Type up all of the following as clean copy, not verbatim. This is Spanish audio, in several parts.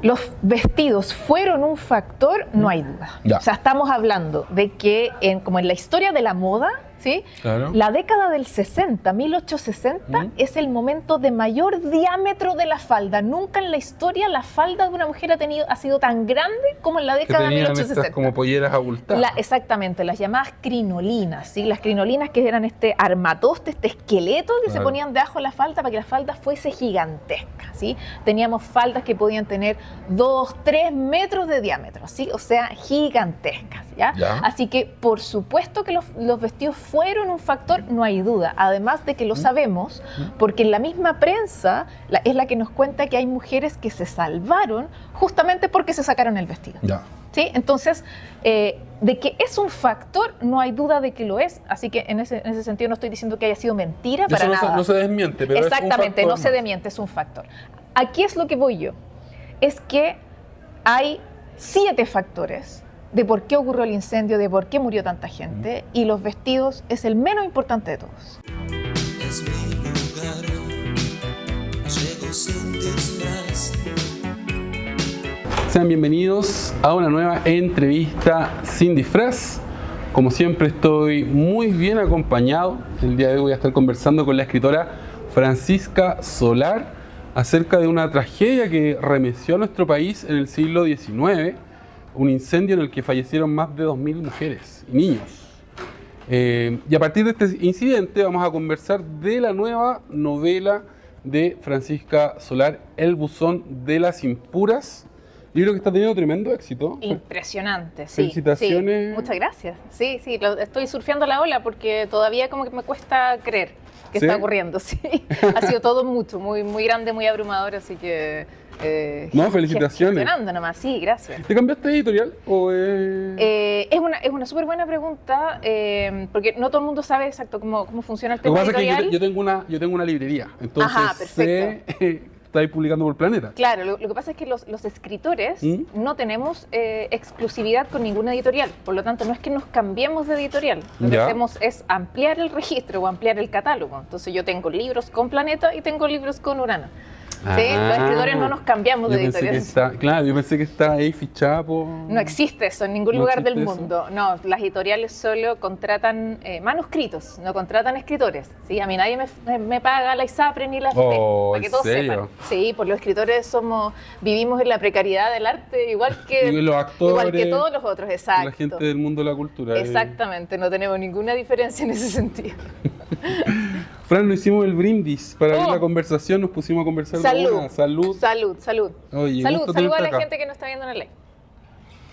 los vestidos fueron un factor, no hay duda. Ya. O sea, estamos hablando de que como en la historia de la moda, ¿sí? Claro. La década del 60, 1860, es el momento de mayor diámetro de la falda. Nunca en la historia la falda de una mujer ha sido tan grande como en la década de 1860. Estas como polleras abultadas. Exactamente, las llamadas crinolinas, ¿sí? Las crinolinas que eran este armatoste, este esqueleto que se ponían debajo de la falda para que la falda fuese gigantesca, ¿sí? Teníamos faldas que podían tener 2, 3 metros de diámetro, ¿sí? O sea, gigantescas, ¿ya? Así que, por supuesto que los vestidos fueron un factor, no hay duda. Además de que lo sabemos, porque la misma prensa es la que nos cuenta que hay mujeres que se salvaron justamente porque se sacaron el vestido. Ya. ¿Sí? Entonces, de que es un factor, no hay duda de que lo es. Así que en ese sentido no estoy diciendo que haya sido mentira para nada. No se desmiente, pero exactamente, es un factor no se desmiente, es un factor. Aquí es lo que voy yo. Es que hay 7 factores de por qué ocurrió el incendio, de por qué murió tanta gente, y los vestidos es el menos importante de todos. Es mi lugar, llego sin disfraz. Sean bienvenidos a una nueva entrevista sin disfraz. Como siempre estoy muy bien acompañado. El día de hoy voy a estar conversando con la escritora Francisca Solar acerca de una tragedia que remeció a nuestro país en el siglo XIX. Un incendio en el que fallecieron más de 2.000 mujeres y niños. Y a partir de este incidente vamos a conversar de la nueva novela de Francisca Solar, El buzón de las impuras. Libro que está teniendo tremendo éxito. Impresionante, sí. Felicitaciones. Sí. Muchas gracias. Sí, estoy surfeando la ola porque todavía como que me cuesta creer que está ocurriendo. Sí. Ha sido todo muy, muy grande, muy abrumador, así que... no, felicitaciones. Gestionando nomás, sí, gracias. ¿Te cambiaste de editorial o es una súper buena pregunta, porque no todo el mundo sabe exacto cómo funciona el tema editorial? Lo que pasa editorial. es que yo tengo una librería, entonces Ajá, perfecto. estáis publicando por Planeta. Claro, lo que pasa es que los escritores no tenemos exclusividad con ninguna editorial, por lo tanto no es que nos cambiemos de editorial, lo que hacemos es ampliar el registro o ampliar el catálogo. Entonces yo tengo libros con Planeta y tengo libros con Urano. ¿Sí? Los escritores no nos cambiamos de editorial. Claro, yo pensé que está ahí fichada por... No existe eso en ningún lugar del mundo. No, las editoriales solo contratan manuscritos, no contratan escritores. ¿Sí? A mí nadie me paga la ISAPRE ni la FP, para que todos sepan. Sí, pues los escritores vivimos en la precariedad del arte, igual que los actores, igual que todos los otros, exacto. La gente del mundo de la cultura. Exactamente, no tenemos ninguna diferencia en ese sentido. Fran, nos hicimos el brindis para abrir la conversación, nos pusimos a conversar. Salud. Salud. Oye, salud a la gente que nos está viendo en el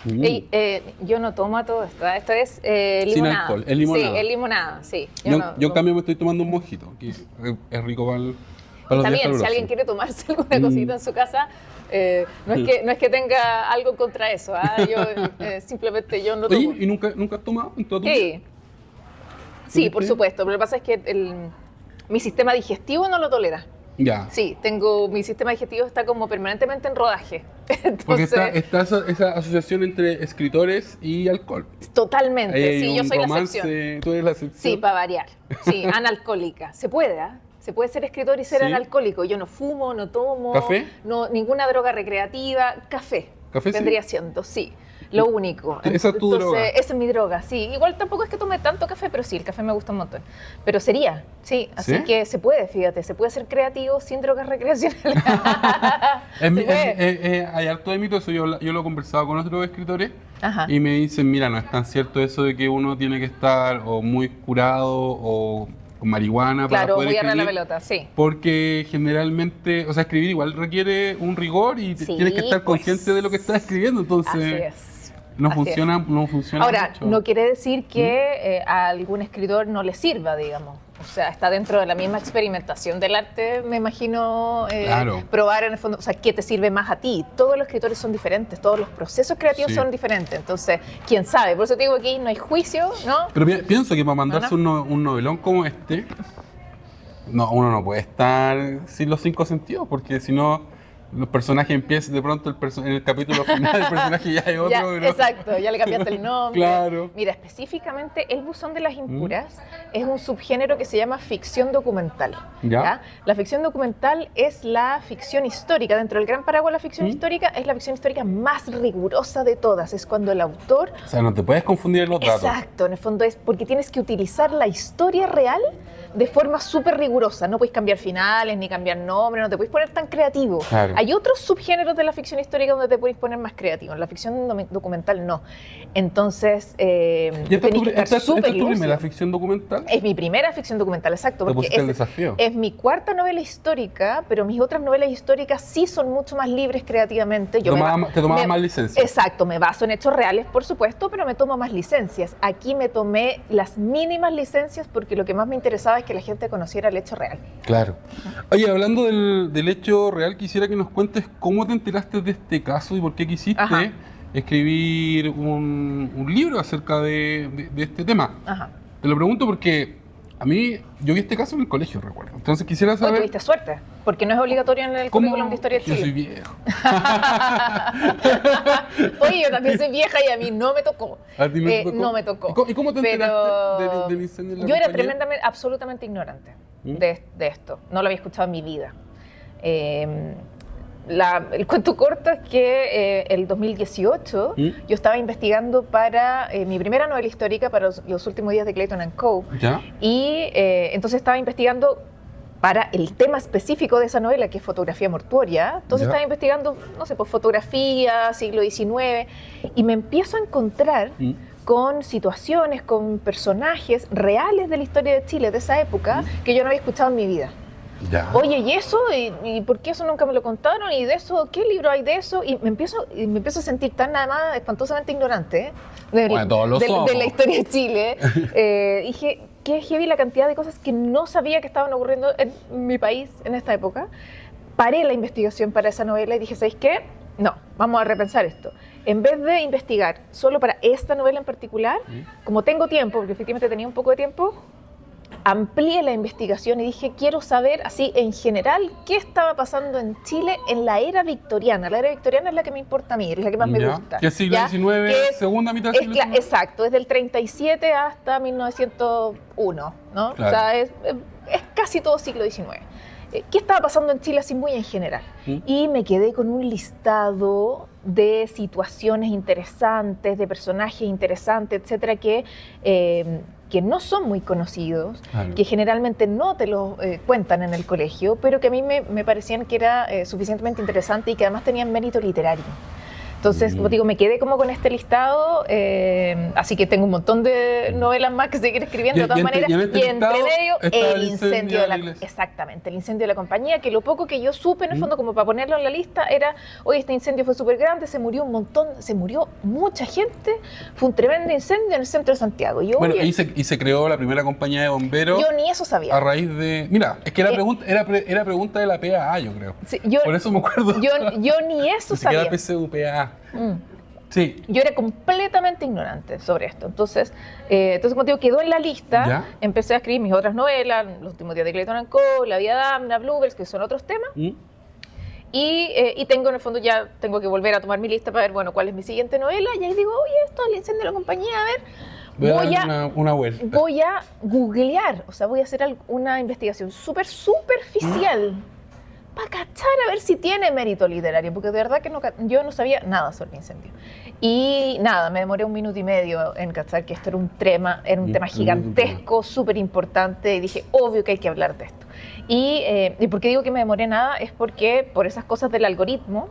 live. Yo no tomo todo esto, esto es limonada. Sin alcohol, es limonada. Sí, es limonada, sí. Yo en cambio me estoy tomando un mojito, que es rico para los días También, calurosos. si alguien quiere tomarse alguna cosita en su casa, no es que tenga algo contra eso, simplemente yo no tomo. Oye, ¿y nunca has tomado en toda tu vida? Sí, por supuesto, pero lo que pasa es que mi sistema digestivo no lo tolera. Ya. Sí, mi sistema digestivo está como permanentemente en rodaje. Entonces, porque está esa asociación entre escritores y alcohol. Totalmente, sí, yo soy la excepción. Tú eres la excepción. Sí, para variar. Sí, analcohólica. Se puede, ¿eh? Se puede ser escritor y ser analcohólico. Yo no fumo, no tomo. ¿Café? No, ninguna droga recreativa. Café. ¿Café vendría siendo, sí. Lo único. Esa es tu droga. Esa es mi droga, sí. Igual tampoco es que tome tanto café, pero sí, el café me gusta un montón. Pero sería, sí. Así que se puede, fíjate, se puede ser creativo sin drogas recreacionales. Hay harto de mito, eso yo lo he conversado con otros escritores. Ajá. Y me dicen, mira, no es tan cierto eso de que uno tiene que estar o muy curado o con marihuana para poder escribir. Claro, muy a la pelota, sí. Porque generalmente, o sea, escribir igual requiere un rigor y tienes que estar consciente de lo que estás escribiendo, entonces... Así es. No funciona Ahora, mucho. no quiere decir que a algún escritor no le sirva, digamos. O sea, está dentro de la misma experimentación del arte, me imagino, probar en el fondo, o sea, qué te sirve más a ti. Todos los escritores son diferentes, todos los procesos creativos son diferentes. Entonces, quién sabe. Por eso te digo que aquí no hay juicio, ¿no? Pero pienso que para mandarse un novelón como este, uno no puede estar sin los 5 sentidos, porque si no los personajes empiezan, de pronto en el capítulo final el personaje ya es otro. Ya, ¿no? exacto, ya le cambiaste el nombre. Claro. Mira, específicamente El buzón de las impuras es un subgénero que se llama ficción documental. Ya. La ficción documental es la ficción histórica, dentro del gran paraguas de la ficción histórica, es la ficción histórica más rigurosa de todas. Es cuando el autor... O sea, no te puedes confundir en los datos. Exacto, en el fondo es porque tienes que utilizar la historia real de forma súper rigurosa. No puedes cambiar finales, ni cambiar nombres, no te puedes poner tan creativo. Claro. Hay otros subgéneros de la ficción histórica donde te puedes poner más creativo. En la ficción documental no. Entonces, ¿Y esta tenés que estar es tu súper primera lúcido. ficción documental? Es mi primera ficción documental, exacto. Te Porque pusiste el desafío. es mi cuarta novela histórica, pero mis otras novelas históricas sí son mucho más libres creativamente. Te tomabas más licencias. Exacto, me baso en hechos reales, por supuesto, pero me tomo más licencias. Aquí me tomé las mínimas licencias porque lo que más me interesaba es que la gente conociera el hecho real. Claro. Oye, hablando del hecho real, quisiera que nos cuentes cómo te enteraste de este caso y por qué quisiste Ajá. escribir un libro acerca de este tema. Ajá. Te lo pregunto porque a mí, yo vi este caso en el colegio, recuerdo. Entonces quisiera Hoy saber... tuviste suerte, porque no es obligatorio en el currículum de Historia de Yo Chile. soy viejo. Oye, yo también soy vieja y a mí no me tocó. ¿A ti no te tocó? No me tocó. ¿Y cómo te Pero enteraste del incendio en la Yo era compañía? absolutamente ignorante ¿Mm? de esto. No lo había escuchado en mi vida. El cuento corto es que el 2018 ¿Mm? yo estaba investigando para mi primera novela histórica, para los últimos días de Clayton and Co. ¿Ya? Y entonces estaba investigando para el tema específico de esa novela, que es fotografía mortuoria. Entonces Ya. estaba investigando, no sé, pues fotografía, siglo XIX, y me empiezo a encontrar ¿Mm? con situaciones, con personajes reales de la historia de Chile de esa época que yo no había escuchado en mi vida. Ya. Oye, ¿y eso? ¿Y por qué eso nunca me lo contaron? ¿Y de eso? ¿Qué libro hay de eso? Y me empiezo a sentir tan, además, espantosamente ignorante Bueno, todos lo somos. de la historia de Chile. Dije, qué heavy la cantidad de cosas que no sabía que estaban ocurriendo en mi país en esta época. Paré la investigación para esa novela y dije, ¿sabéis qué? No, vamos a repensar esto. En vez de investigar solo para esta novela en particular, como tengo tiempo, porque efectivamente tenía un poco de tiempo, amplié la investigación y dije, quiero saber, así en general, qué estaba pasando en Chile en la era victoriana. La era victoriana es la que me importa a mí, es la que más me Ya. gusta. ¿Qué es siglo ¿ya? XIX, Que es- segunda mitad del siglo XIX? Exacto, es del 37 hasta 1901, ¿no? Claro. O sea, es casi todo siglo XIX. ¿Qué estaba pasando en Chile así muy en general? ¿Mm? Y me quedé con un listado de situaciones interesantes, de personajes interesantes, etcétera, que no son muy conocidos, Claro. que generalmente no te lo cuentan en el colegio, pero que a mí me parecían que era suficientemente interesante y que además tenían mérito literario. Entonces, como te digo, me quedé como con este listado, así que tengo un montón de novelas más que seguir escribiendo de todas maneras. Y en este entre listado medio, está el incendio de la iglesia. exactamente, el incendio de la compañía, que lo poco que yo supe, en el fondo, como para ponerlo en la lista, era, oye, este incendio fue súper grande, se murió un montón, se murió mucha gente, fue un tremendo incendio en el centro de Santiago. Y yo, Bueno, oye, y se creó la primera compañía de bomberos yo ni eso sabía. a raíz de... Mira, es que la pregunta era pregunta de la PAA, yo creo. Sí, Por eso me acuerdo. yo ni eso Ni siquiera sabía. PSU, PAA. Mm. Sí. Yo era completamente ignorante sobre esto. Entonces como te digo, quedó en la lista. ¿Ya? Empecé a escribir mis otras novelas, Los últimos días de Clayton and Co., La vida de Damna, Bluebells, que son otros temas. ¿Mm? Y tengo, en el fondo, ya tengo que volver a tomar mi lista para ver, bueno, cuál es mi siguiente novela. Y ahí digo, oye, esto es el incendio de la compañía, a ver. Voy a dar una vuelta. Voy a googlear, o sea, voy a hacer una investigación súper superficial para cachar a ver si tiene mérito literario, porque de verdad que yo no sabía nada sobre el incendio. Y nada, me demoré 1 minuto y medio en cachar que esto era un tema gigantesco, súper importante, y dije, obvio que hay que hablar de esto. Y por qué digo que me demoré nada, es porque por esas cosas del algoritmo,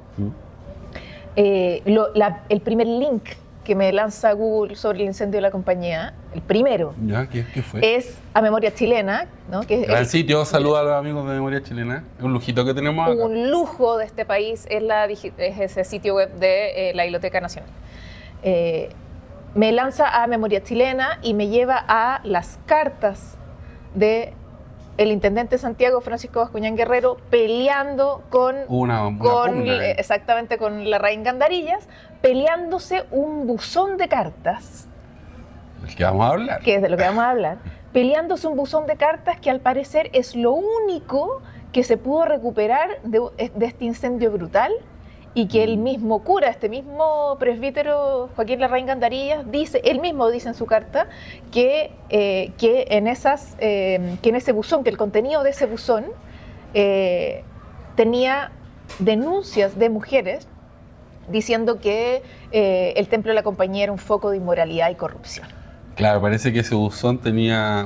el primer link que me lanza Google sobre el incendio de la compañía, el primero, ¿Ya? ¿Qué fue? es a Memoria Chilena, ¿no? Que es Gran sitio, saluda a los amigos de Memoria Chilena. Es un lujito que tenemos acá. un lujo de este país, es ese sitio web de la Biblioteca Nacional. Me lanza a Memoria Chilena y me lleva a las cartas de el intendente de Santiago, Francisco Bascuñán Guerrero, peleando con Una pugna, exactamente con la Larraín Gandarillas, peleándose un buzón de cartas, del que vamos a hablar. que es de lo que vamos a hablar, peleándose un buzón de cartas que al parecer es lo único que se pudo recuperar de este incendio brutal y que el mismo cura, este mismo presbítero Joaquín Larraín Gandarillas, él mismo dice en su carta que en ese buzón, que el contenido de ese buzón tenía denuncias de mujeres diciendo que el templo de la Compañía era un foco de inmoralidad y corrupción. Claro, parece que ese buzón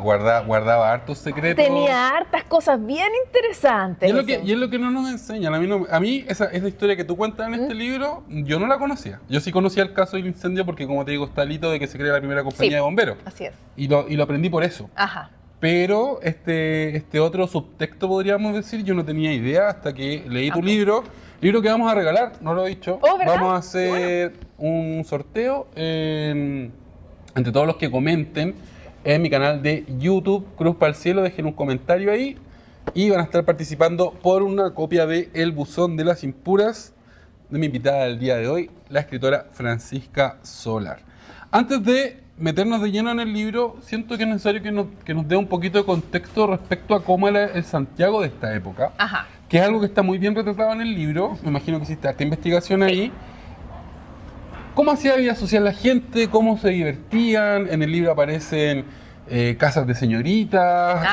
guardaba hartos secretos. Tenía hartas cosas bien interesantes. Y es lo que no nos enseñan. A mí esa historia que tú cuentas en este libro, yo no la conocía. Yo sí conocía el caso del incendio porque, como te digo, está el hito de que se crea la primera compañía de bomberos. Así es. Y lo aprendí por eso. Ajá. Pero este otro subtexto, podríamos decir, yo no tenía idea hasta que leí tu libro que vamos a regalar, no lo he dicho. ¿Verdad? Vamos a hacer un sorteo entre todos los que comenten en mi canal de YouTube, Cruz para el Cielo. Dejen un comentario ahí y van a estar participando por una copia de El Buzón de las Impuras de mi invitada del día de hoy, la escritora Francisca Solar. Antes de meternos de lleno en el libro, siento que es necesario que nos dé un poquito de contexto respecto a cómo era el Santiago de esta época, Ajá. que es algo que está muy bien retratado en el libro. Me imagino que hiciste harta investigación ahí. ¿Cómo hacía vida social la gente? ¿Cómo se divertían? En el libro aparecen casas de señoritas,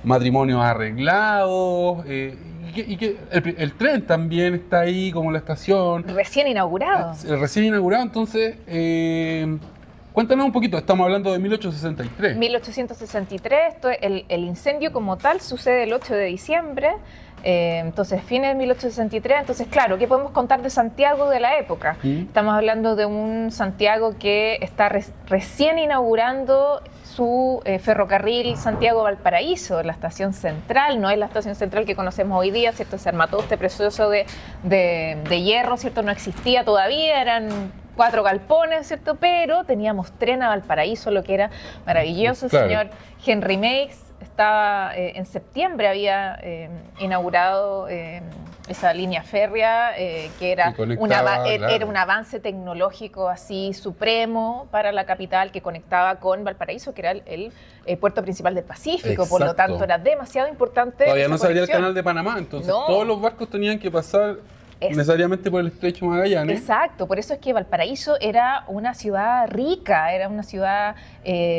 matrimonios arreglados, y que el tren también está ahí como la estación. Recién inaugurado. Entonces, cuéntanos un poquito, estamos hablando de 1863. 1863, el incendio como tal sucede el 8 de diciembre, entonces fines de 1863, entonces claro, ¿qué podemos contar de Santiago de la época? Estamos hablando de un Santiago que está recién inaugurando su ferrocarril Santiago-Valparaíso, la estación central, no es la estación central que conocemos hoy día, ¿cierto? Ese armatoste precioso de hierro, ¿cierto? No existía todavía, eran 4 galpones, ¿cierto? Pero teníamos tren a Valparaíso, lo que era maravilloso. Claro. El señor Henry Meix estaba, en septiembre había inaugurado esa línea férrea, que era era un avance tecnológico así supremo para la capital, que conectaba con Valparaíso, que era el puerto principal del Pacífico. Exacto. Por lo tanto era demasiado importante. Todavía no se abría el conexión. canal de Panamá, entonces No. todos los barcos tenían que pasar necesariamente por el estrecho Magallanes. Exacto, por eso es que Valparaíso era una ciudad rica, era una ciudad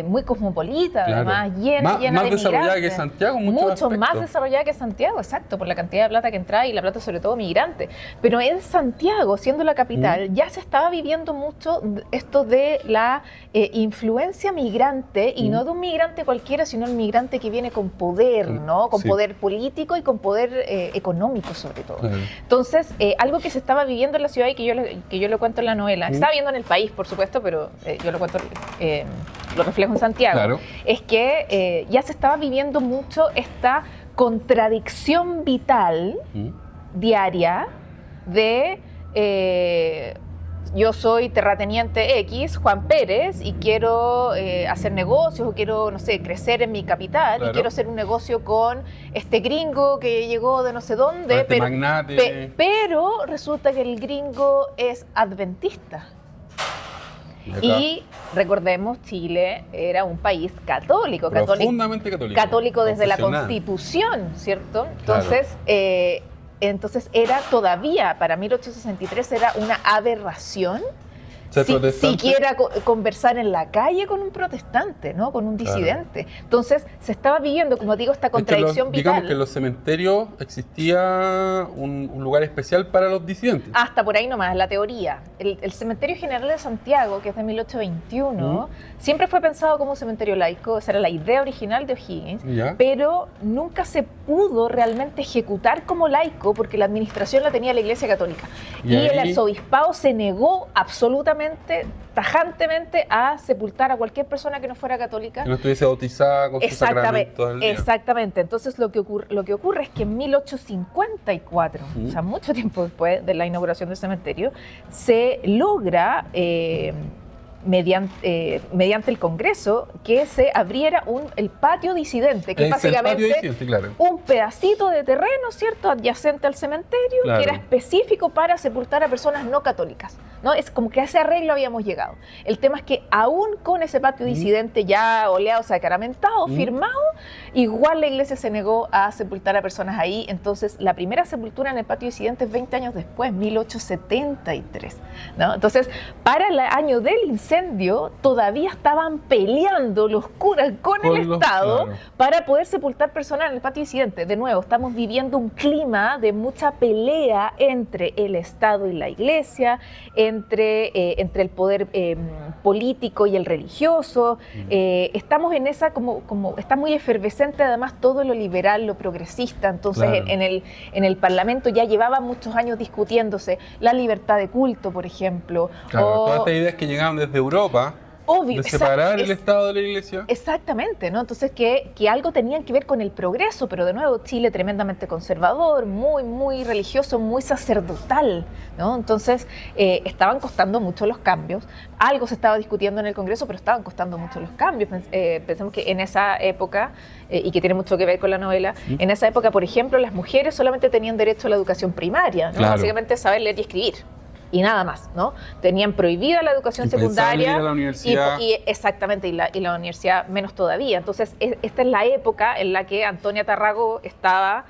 muy cosmopolita, Claro. además llena Más de desarrollada migrantes. que Santiago, Mucho más desarrollada que Santiago, exacto, por la cantidad de plata que entraba y la plata sobre todo migrante. Pero en Santiago, siendo la capital, ya se estaba viviendo mucho esto de la influencia migrante, y no de un migrante cualquiera, sino un migrante que viene con poder, ¿no? Con poder político y con poder económico sobre todo. Claro. Entonces, algo que se estaba viviendo en la ciudad y que yo lo cuento en la novela, estaba viendo en el país, por supuesto, pero yo lo cuento, lo reflejo en Santiago, Claro. es que ya se estaba viviendo mucho esta contradicción vital diaria de yo soy terrateniente X, Juan Pérez, y quiero hacer negocios o quiero, no sé, crecer en mi capital, Claro. y quiero hacer un negocio con este gringo que llegó de no sé dónde, Este magnate. pero resulta que el gringo es adventista. Y recordemos, Chile era un país católico, Profundamente católico. católico desde la Confesional. Constitución, ¿cierto? Entonces era todavía, para 1863 era una aberración Ser protestante. siquiera conversar en la calle con un protestante, ¿no? Con un disidente. Entonces se estaba viviendo, como digo, esta contradicción vital. Digamos que en los cementerios existía un lugar especial para los disidentes. Hasta por ahí nomás, la teoría. El Cementerio General de Santiago, que es de 1821, siempre fue pensado como un cementerio laico, esa era la idea original de O'Higgins, Ya. pero nunca se pudo realmente ejecutar como laico porque la administración la tenía la Iglesia Católica. Y Y el ahí- arzobispado se negó absolutamente, tajantemente, a sepultar a cualquier persona que no fuera católica. Que no estuviese bautizada con sus sacramentos del día. Exactamente. Entonces lo que ocurre es que en 1854, o sea, mucho tiempo después de la inauguración del cementerio, se logra mediante el Congreso que se abriera el patio disidente, que es Es el patio básicamente disidente, claro. un pedacito de terreno, ¿cierto?, adyacente al cementerio, Claro. que era específico para sepultar a personas no católicas. ¿no? Es como que a ese arreglo habíamos llegado. El tema es que aún con ese patio disidente ya oleado, sacramentado, firmado, igual la iglesia se negó a sepultar a personas ahí. Entonces, la primera sepultura en el patio disidente es 20 años después, 1873, ¿no? Entonces, para el año del incendio, todavía estaban peleando los curas con el Estado para poder sepultar personas en el patio disidente. De nuevo, estamos viviendo un clima de mucha pelea entre el Estado y la iglesia, entre el poder político y el religioso. Estamos en esa, está muy efervescente además todo lo liberal, lo progresista. Entonces, en el Parlamento ya llevaba muchos años discutiéndose la libertad de culto, por ejemplo. Todas estas ideas que llegaban desde Europa. Obvio, de separar el Estado de la Iglesia. Exactamente, ¿no? Entonces que algo tenían que ver con el progreso, pero de nuevo Chile tremendamente conservador, muy religioso, muy sacerdotal, ¿no? Entonces estaban costando mucho los cambios. Algo se estaba discutiendo en el Congreso, pero estaban costando mucho los cambios. Pensemos que en esa época, y que tiene mucho que ver con la novela, en esa época, por ejemplo, las mujeres solamente tenían derecho a la educación primaria, ¿no? Básicamente saber leer y escribir. Y nada más, ¿no? Tenían prohibida la educación secundaria. Ir a la universidad. Exactamente, y la universidad menos todavía. Entonces, esta es la época en la que Antonia Tarragó estaba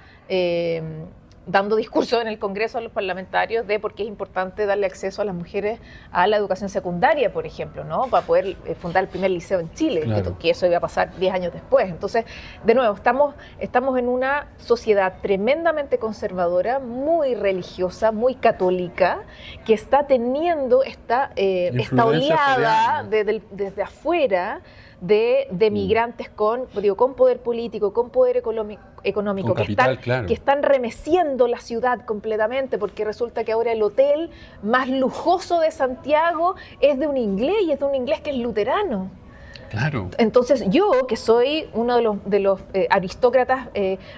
dando discursos en el Congreso a los parlamentarios de por qué es importante darle acceso a las mujeres a la educación secundaria, por ejemplo, ¿no? Para poder fundar el primer liceo en Chile, que eso iba a pasar 10 años después. Entonces, de nuevo, estamos en una sociedad tremendamente conservadora, muy religiosa, muy católica, que está teniendo esta oleada desde afuera de migrantes con poder político, con poder económico, con capital, que están remeciendo la ciudad completamente, porque resulta que ahora el hotel más lujoso de Santiago es de un inglés, y es de un inglés que es luterano. Claro. Entonces yo, que soy uno de los aristócratas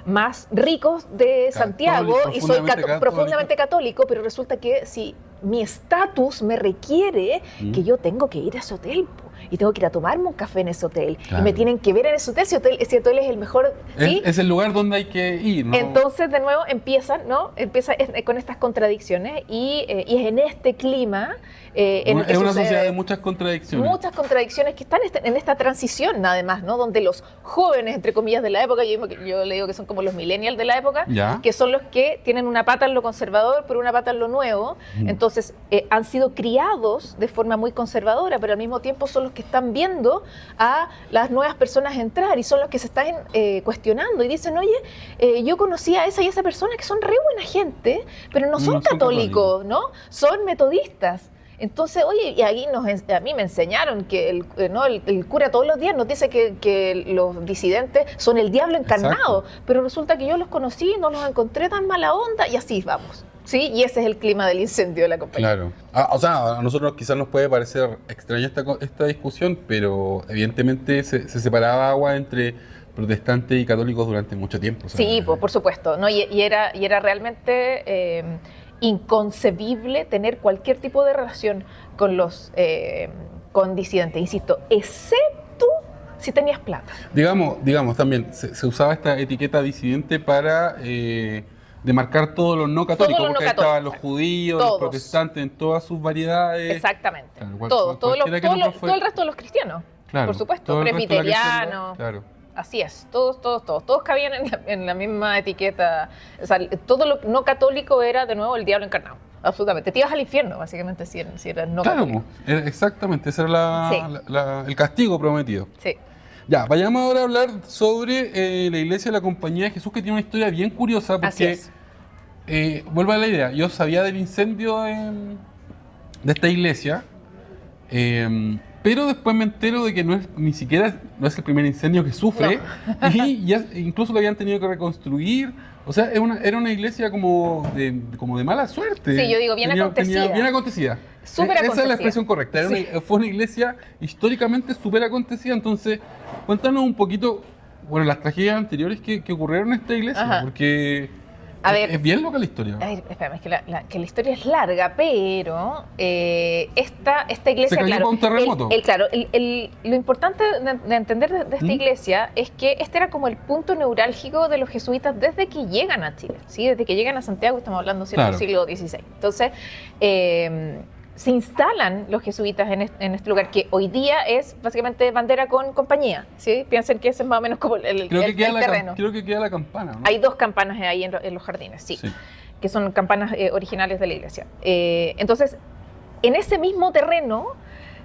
más ricos de Santiago, y soy profundamente católico, pero resulta que si mi estatus me requiere que yo tengo que ir a ese hotel, y tengo que ir a tomarme un café en ese hotel, y me tienen que ver en ese hotel, ese hotel es el mejor. ¿Sí? Es el lugar donde hay que ir, ¿no? Entonces, de nuevo, empieza con estas contradicciones, y es en este clima en el que es una sociedad de muchas contradicciones. Muchas contradicciones que están en esta transición, además, ¿no? Donde los jóvenes, entre comillas, de la época, yo le digo que son como los millennials de la época, que son los que tienen una pata en lo conservador, pero una pata en lo nuevo. Entonces, han sido criados de forma muy conservadora, pero al mismo tiempo son los que están viendo a las nuevas personas entrar, y son los que se están cuestionando y dicen, oye, yo conocí a esa y esa persona que son re buena gente, pero no son católicos, ¿no? Son metodistas. Entonces, oye, y aquí a mí me enseñaron que el cura todos los días nos dice que los disidentes son el diablo encarnado, pero resulta que yo los conocí, no los encontré tan mala onda, y así vamos. ¿Sí? Y ese es el clima del incendio de la compañía. Claro. O sea, a nosotros quizás nos puede parecer extraña esta discusión, pero evidentemente se separaba agua entre protestantes y católicos durante mucho tiempo. Sí, por supuesto, ¿no? Y era realmente inconcebible tener cualquier tipo de relación con disidentes, insisto, excepto si tenías plata. Digamos también, se usaba esta etiqueta disidente para demarcar todos los no católicos, porque ahí estaban los judíos, los protestantes en todas sus variedades. Exactamente. Claro, todo el resto de los cristianos, claro, por supuesto, presbiterianos. Claro. Así es, todos cabían en la misma etiqueta. O sea, todo lo no católico era, de nuevo, el diablo encarnado. Absolutamente. Te ibas al infierno, básicamente, si eras no católico. Exactamente, ese era el castigo prometido. Sí. Ya, vayamos ahora a hablar sobre la Iglesia de la Compañía de Jesús, que tiene una historia bien curiosa, porque, vuelvo a la idea, yo sabía del incendio de esta iglesia, pero después me entero de que no es el primer incendio que sufre, y ya incluso lo habían tenido que reconstruir. O sea, era una iglesia como de mala suerte. Sí, yo digo bien acontecida. Bien acontecida. Súper acontecida. Esa es la expresión correcta. Fue una iglesia históricamente súper acontecida. Entonces, cuéntanos un poquito, las tragedias anteriores que ocurrieron en esta iglesia, porque es bien loca la historia. A ver, espérame, es que la historia es larga, pero esta iglesia, se cayó por un terremoto. Lo importante de entender de esta iglesia es que este era como el punto neurálgico de los jesuitas desde que llegan a Chile, ¿sí? Desde que llegan a Santiago, estamos hablando del siglo XVI. Entonces, se instalan los jesuitas en este lugar, que hoy día es básicamente bandera con compañía, ¿sí? Piensen que ese es más o menos como el terreno. Creo que queda la campana, ¿no? Hay 2 campanas ahí en los jardines, sí, que son campanas originales de la iglesia. Entonces, en ese mismo terreno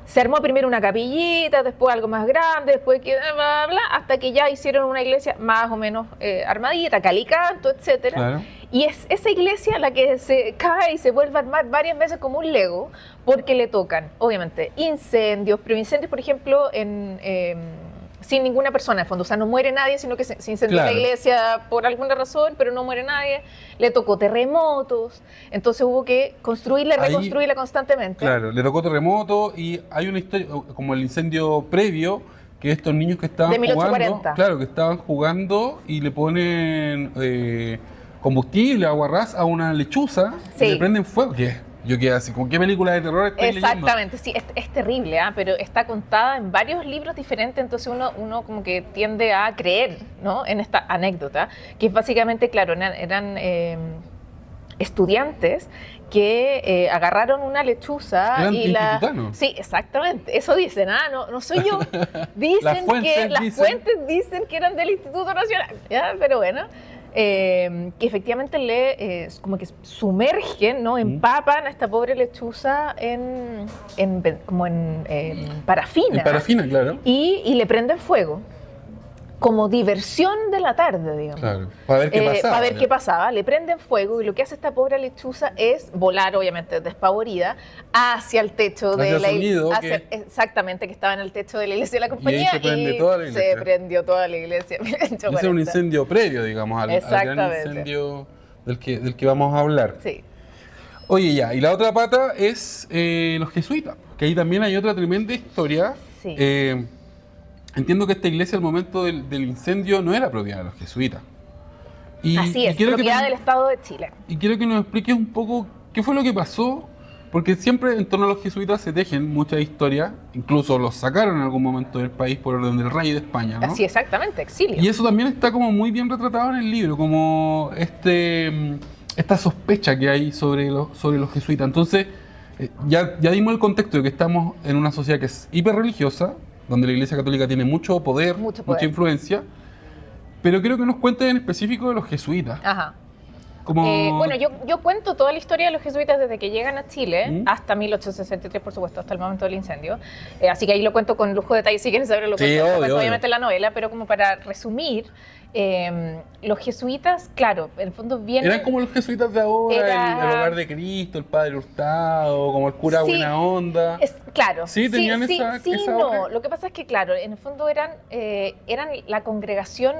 se armó primero una capillita, después algo más grande, después bla, bla, bla, hasta que ya hicieron una iglesia más o menos armadita, calicanto, etcétera. Claro. Y es esa iglesia la que se cae y se vuelve a armar varias veces como un Lego, porque le tocan, obviamente, incendios, pero incendios, por ejemplo, sin ninguna persona, en fondo. O sea, no muere nadie, sino que se incendió la iglesia por alguna razón, pero no muere nadie. Le tocó terremotos, entonces hubo que construirla y reconstruirla constantemente. Claro, le tocó terremoto y hay una historia, como el incendio previo, que estos niños que estaban de 1840. jugando, claro, que estaban jugando y le ponen combustible, agua ras a una lechuza y le prenden fuego. ¿Qué? Yo quedé así, ¿con qué película de terror estáis Exactamente, sí, es terrible, pero está contada en varios libros diferentes, entonces uno como que tiende a creer, ¿no?, en esta anécdota, que es básicamente, claro, eran estudiantes que agarraron una lechuza y la... Sí, exactamente, eso dicen, no soy yo. Dicen las fuentes dicen que eran del Instituto Nacional, ¿ya? Pero bueno... que efectivamente como que sumergen, ¿no?, empapan a esta pobre lechuza en parafina. En parafina, claro. Y le prenden fuego. Como diversión de la tarde, digamos. Claro, para ver qué pasaba. Para ver qué pasaba. Le prenden fuego y lo que hace esta pobre lechuza es volar, obviamente despavorida, hacia el techo de la iglesia. Exactamente, que estaba en el techo de la iglesia de la compañía. Y ahí se prende toda la iglesia. Se prendió toda la iglesia. Ese es un incendio previo, digamos, al gran incendio del que vamos a hablar. Sí. Oye, ya, y la otra pata es los jesuitas, que ahí también hay otra tremenda historia. Sí. Entiendo que esta iglesia al momento del incendio no era propiedad de los jesuitas. Así es, propiedad del Estado de Chile. Y quiero que nos expliques un poco qué fue lo que pasó, porque siempre en torno a los jesuitas se tejen muchas historias, incluso los sacaron en algún momento del país por orden del rey de España, ¿no? Así, exactamente, exilio. Y eso también está como muy bien retratado en el libro, como esta sospecha que hay sobre los jesuitas. Entonces, ya dimos el contexto de que estamos en una sociedad que es hiperreligiosa, donde la Iglesia Católica tiene mucho poder, mucha influencia, pero quiero que nos cuentes en específico de los jesuitas. Ajá. Bueno, yo cuento toda la historia de los jesuitas desde que llegan a Chile hasta 1863, por supuesto, hasta el momento del incendio. Así que ahí lo cuento con lujo de detalle, si quieren saberlo, lo cuento obviamente en la novela, pero como para resumir, los jesuitas, claro, en el fondo vienen... Eran como los jesuitas de ahora, el Hogar de Cristo, el Padre Hurtado, como el cura Buena Onda. Claro. Sí, tenían esa no. Lo que pasa es que, claro, en el fondo eran la congregación,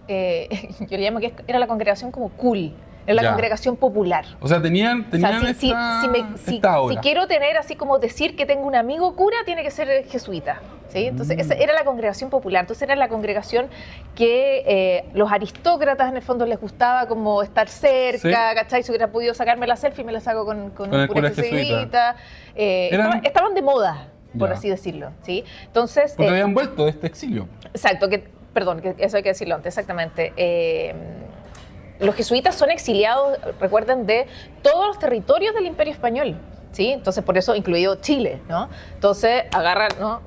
yo le llamo que era la congregación como cool. Era la congregación popular. O sea, tenían esta obra. Si quiero tener así como decir que tengo un amigo cura, tiene que ser jesuita. ¿Sí? Entonces, esa era la congregación popular. Entonces, era la congregación que los aristócratas, en el fondo, les gustaba como estar cerca, ¿cachai? Si hubiera podido sacarme la selfie, me la saco con un cura jesuita. Estaban de moda, por así decirlo. ¿Sí? Entonces, porque habían vuelto de este exilio. Exacto. Perdón, que eso hay que decirlo antes, exactamente. Los jesuitas son exiliados, recuerden, de todos los territorios del Imperio Español, ¿sí? Entonces, por eso incluido Chile, ¿no? Entonces, agarran, ¿no?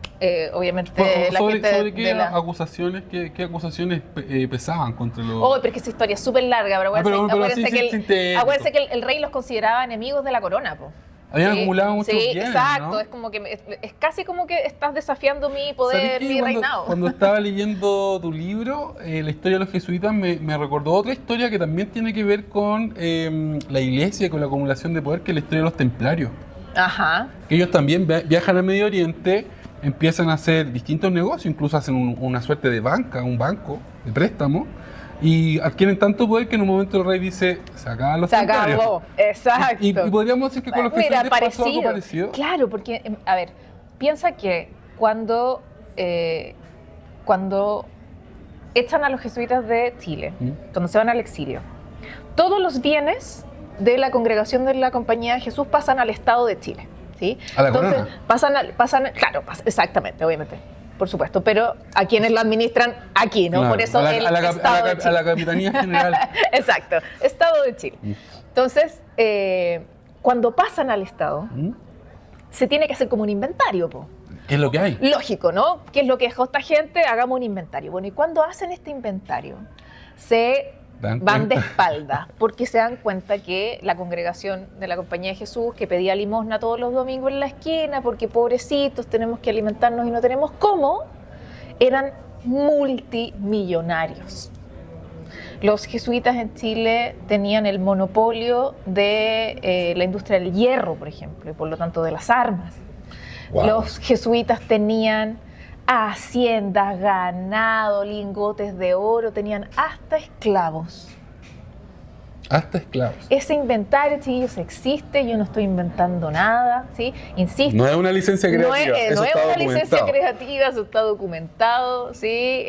Obviamente, la gente... ¿Sobre qué acusaciones, qué acusaciones pesaban contra los...? Oh, pero es que esa historia es súper larga, pero acuérdense que el rey los consideraba enemigos de la corona, po. Habían acumulado muchos bienes, exacto, ¿no? Es como que es casi como que estás desafiando mi poder, mi reinado. Cuando estaba leyendo tu libro, la historia de los jesuitas me recordó otra historia que también tiene que ver con la iglesia y con la acumulación de poder, que es la historia de los templarios. Ajá. Que ellos también viajan al Medio Oriente, empiezan a hacer distintos negocios, incluso hacen una suerte de banca, un banco de préstamo, y adquieren tanto poder que en un momento el rey dice, se acaban los templarios. Se acabó, exacto. Y podríamos decir que con los jesuitas pasó algo parecido. Claro, porque, a ver, piensa que cuando echan a los jesuitas de Chile, cuando se van al exilio, todos los bienes de la congregación de la Compañía de Jesús pasan al Estado de Chile, ¿sí? A la Entonces, corona. Claro, exactamente, obviamente. Por supuesto, pero a quienes lo administran aquí, ¿no? Claro, por eso a la Capitanía General. Exacto, Estado de Chile. Entonces, cuando pasan al Estado, se tiene que hacer como un inventario, po. ¿Qué es lo que hay? Lógico, ¿no? ¿Qué es lo que dejó esta gente? Hagamos un inventario. Bueno, y cuando hacen este inventario, se van de espaldas, porque se dan cuenta que la congregación de la Compañía de Jesús, que pedía limosna todos los domingos en la esquina, porque pobrecitos, tenemos que alimentarnos y no tenemos cómo, eran multimillonarios. Los jesuitas en Chile tenían el monopolio de la industria del hierro, por ejemplo, y por lo tanto de las armas. Wow. Los jesuitas tenían haciendas, ganado, lingotes de oro, tenían hasta esclavos. Hasta esclavos. Ese inventario, chiquillos, existe, yo no estoy inventando nada, ¿sí? Insisto. No es una licencia creativa. No es una licencia creativa, eso está documentado, ¿sí?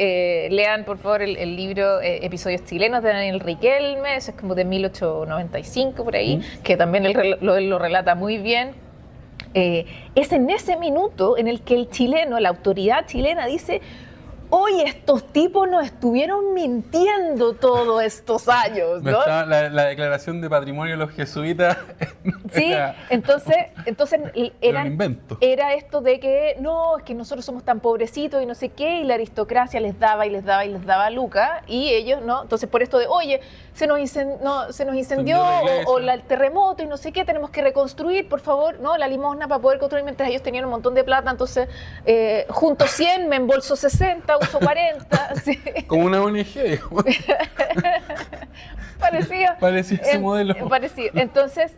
Lean, por favor, el libro Episodios chilenos de Daniel Riquelme, eso es como de 1895, por ahí, que también él lo relata muy bien. Es en ese minuto en el que el chileno, la autoridad chilena dice: oye, estos tipos nos estuvieron mintiendo todos estos años, ¿no? La declaración de patrimonio de los jesuitas. Sí, entonces era esto de que no, es que nosotros somos tan pobrecitos y no sé qué, y la aristocracia les daba y les daba y les daba lucas, y ellos no. Entonces, por esto de, oye, se nos incendió o el terremoto y no sé qué, tenemos que reconstruir, por favor, ¿no? La limosna para poder construir, mientras ellos tenían un montón de plata, entonces junto 100, me embolso 60, uso 40. ¿Sí? Como una ONG. Parecía ese modelo. Parecido. Entonces,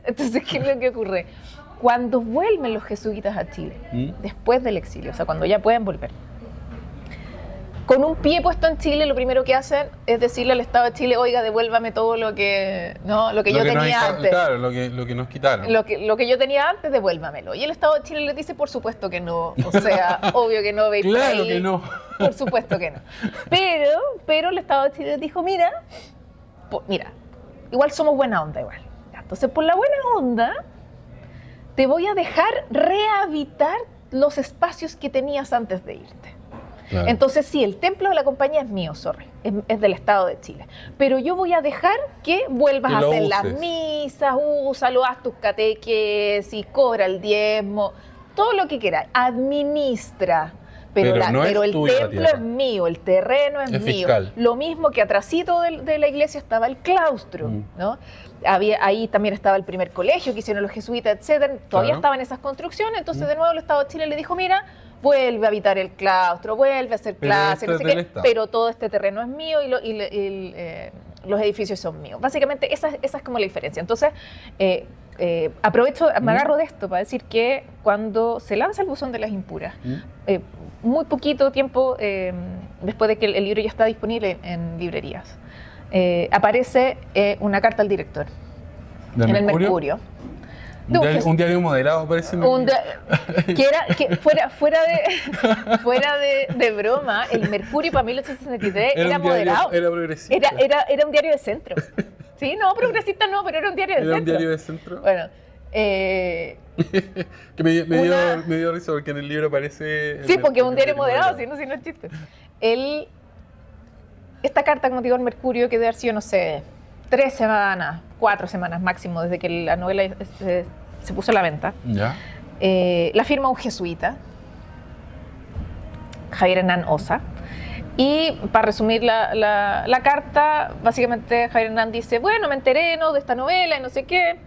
¿qué es lo que ocurre? Cuando vuelven los jesuitas a Chile, después del exilio, o sea, cuando ya pueden volver, con un pie puesto en Chile, lo primero que hacen es decirle al Estado de Chile: oiga, devuélvame todo lo que yo tenía antes. Claro, lo que nos quitaron. Lo que yo tenía antes, devuélvamelo. Y el Estado de Chile les dice: por supuesto que no. O sea, obvio que no. Veis claro ahí. Que no. Por supuesto que no. Pero el Estado de Chile les dijo: mira, igual somos buena onda igual. Entonces, por la buena onda, te voy a dejar rehabilitar los espacios que tenías antes de irte. Claro. Entonces, sí, el templo de la compañía es mío, es del Estado de Chile. Pero yo voy a dejar que vuelvas a hacer las misas, úsalo, haz tus catequesis, cobra el diezmo, todo lo que quieras, administra. Pero el templo es mío, el terreno es mío. Fiscal. Lo mismo que atrasito de la iglesia estaba el claustro, ¿no? Ahí también estaba el primer colegio que hicieron los jesuitas, etcétera. Todavía estaban esas construcciones, entonces de nuevo el Estado de Chile le dijo: mira, vuelve a habitar el claustro, vuelve a hacer clases, no sé qué, pero todo este terreno es mío y los edificios son míos. Básicamente esa es como la diferencia. Entonces, aprovecho, me agarro de esto para decir que cuando se lanza el buzón de las impuras, muy poquito tiempo después de que el libro ya está disponible en librerías, aparece una carta al director en el Mercurio. Un diario moderado, parece. Fuera de broma, el Mercurio para 1863 era moderado. Era progresista. Era un diario de centro. Sí, no, progresista no, pero era un diario de centro. Era un diario de centro. Bueno. Que me dio risa porque en el libro aparece. Sí, porque es un diario moderado, si no es chiste. Esta carta, como te digo, el Mercurio, que debe haber sido, no sé, 3 semanas, 4 semanas máximo, desde que la novela se puso a la venta. ¿Ya? La firma un jesuita, Javier Hernán Osa. Y para resumir la carta, básicamente Javier Hernán dice: bueno, me enteré, ¿no?, de esta novela y no sé qué,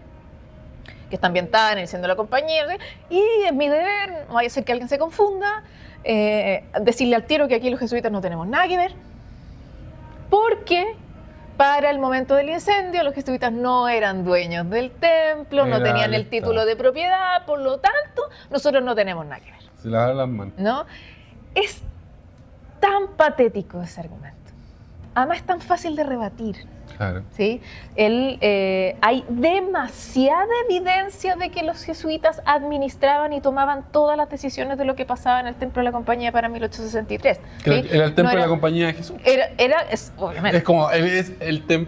que está ambientada en el Incendio de la Compañía, ¿sí? Y es mi deber, no vaya a ser que alguien se confunda, decirle al tiro que aquí los jesuitas no tenemos nada que ver, porque para el momento del incendio los jesuitas no eran dueños del templo, no tenían el título de propiedad, por lo tanto, nosotros no tenemos nada que ver. Se lavan las manos. ¿No? Es tan patético ese argumento. Además es tan fácil de rebatir. Claro. ¿Sí? Hay demasiada evidencia de que los jesuitas administraban y tomaban todas las decisiones de lo que pasaba en el Templo de la Compañía para 1863. ¿Sí? Era el Templo de la Compañía de Jesús. Obviamente. Es como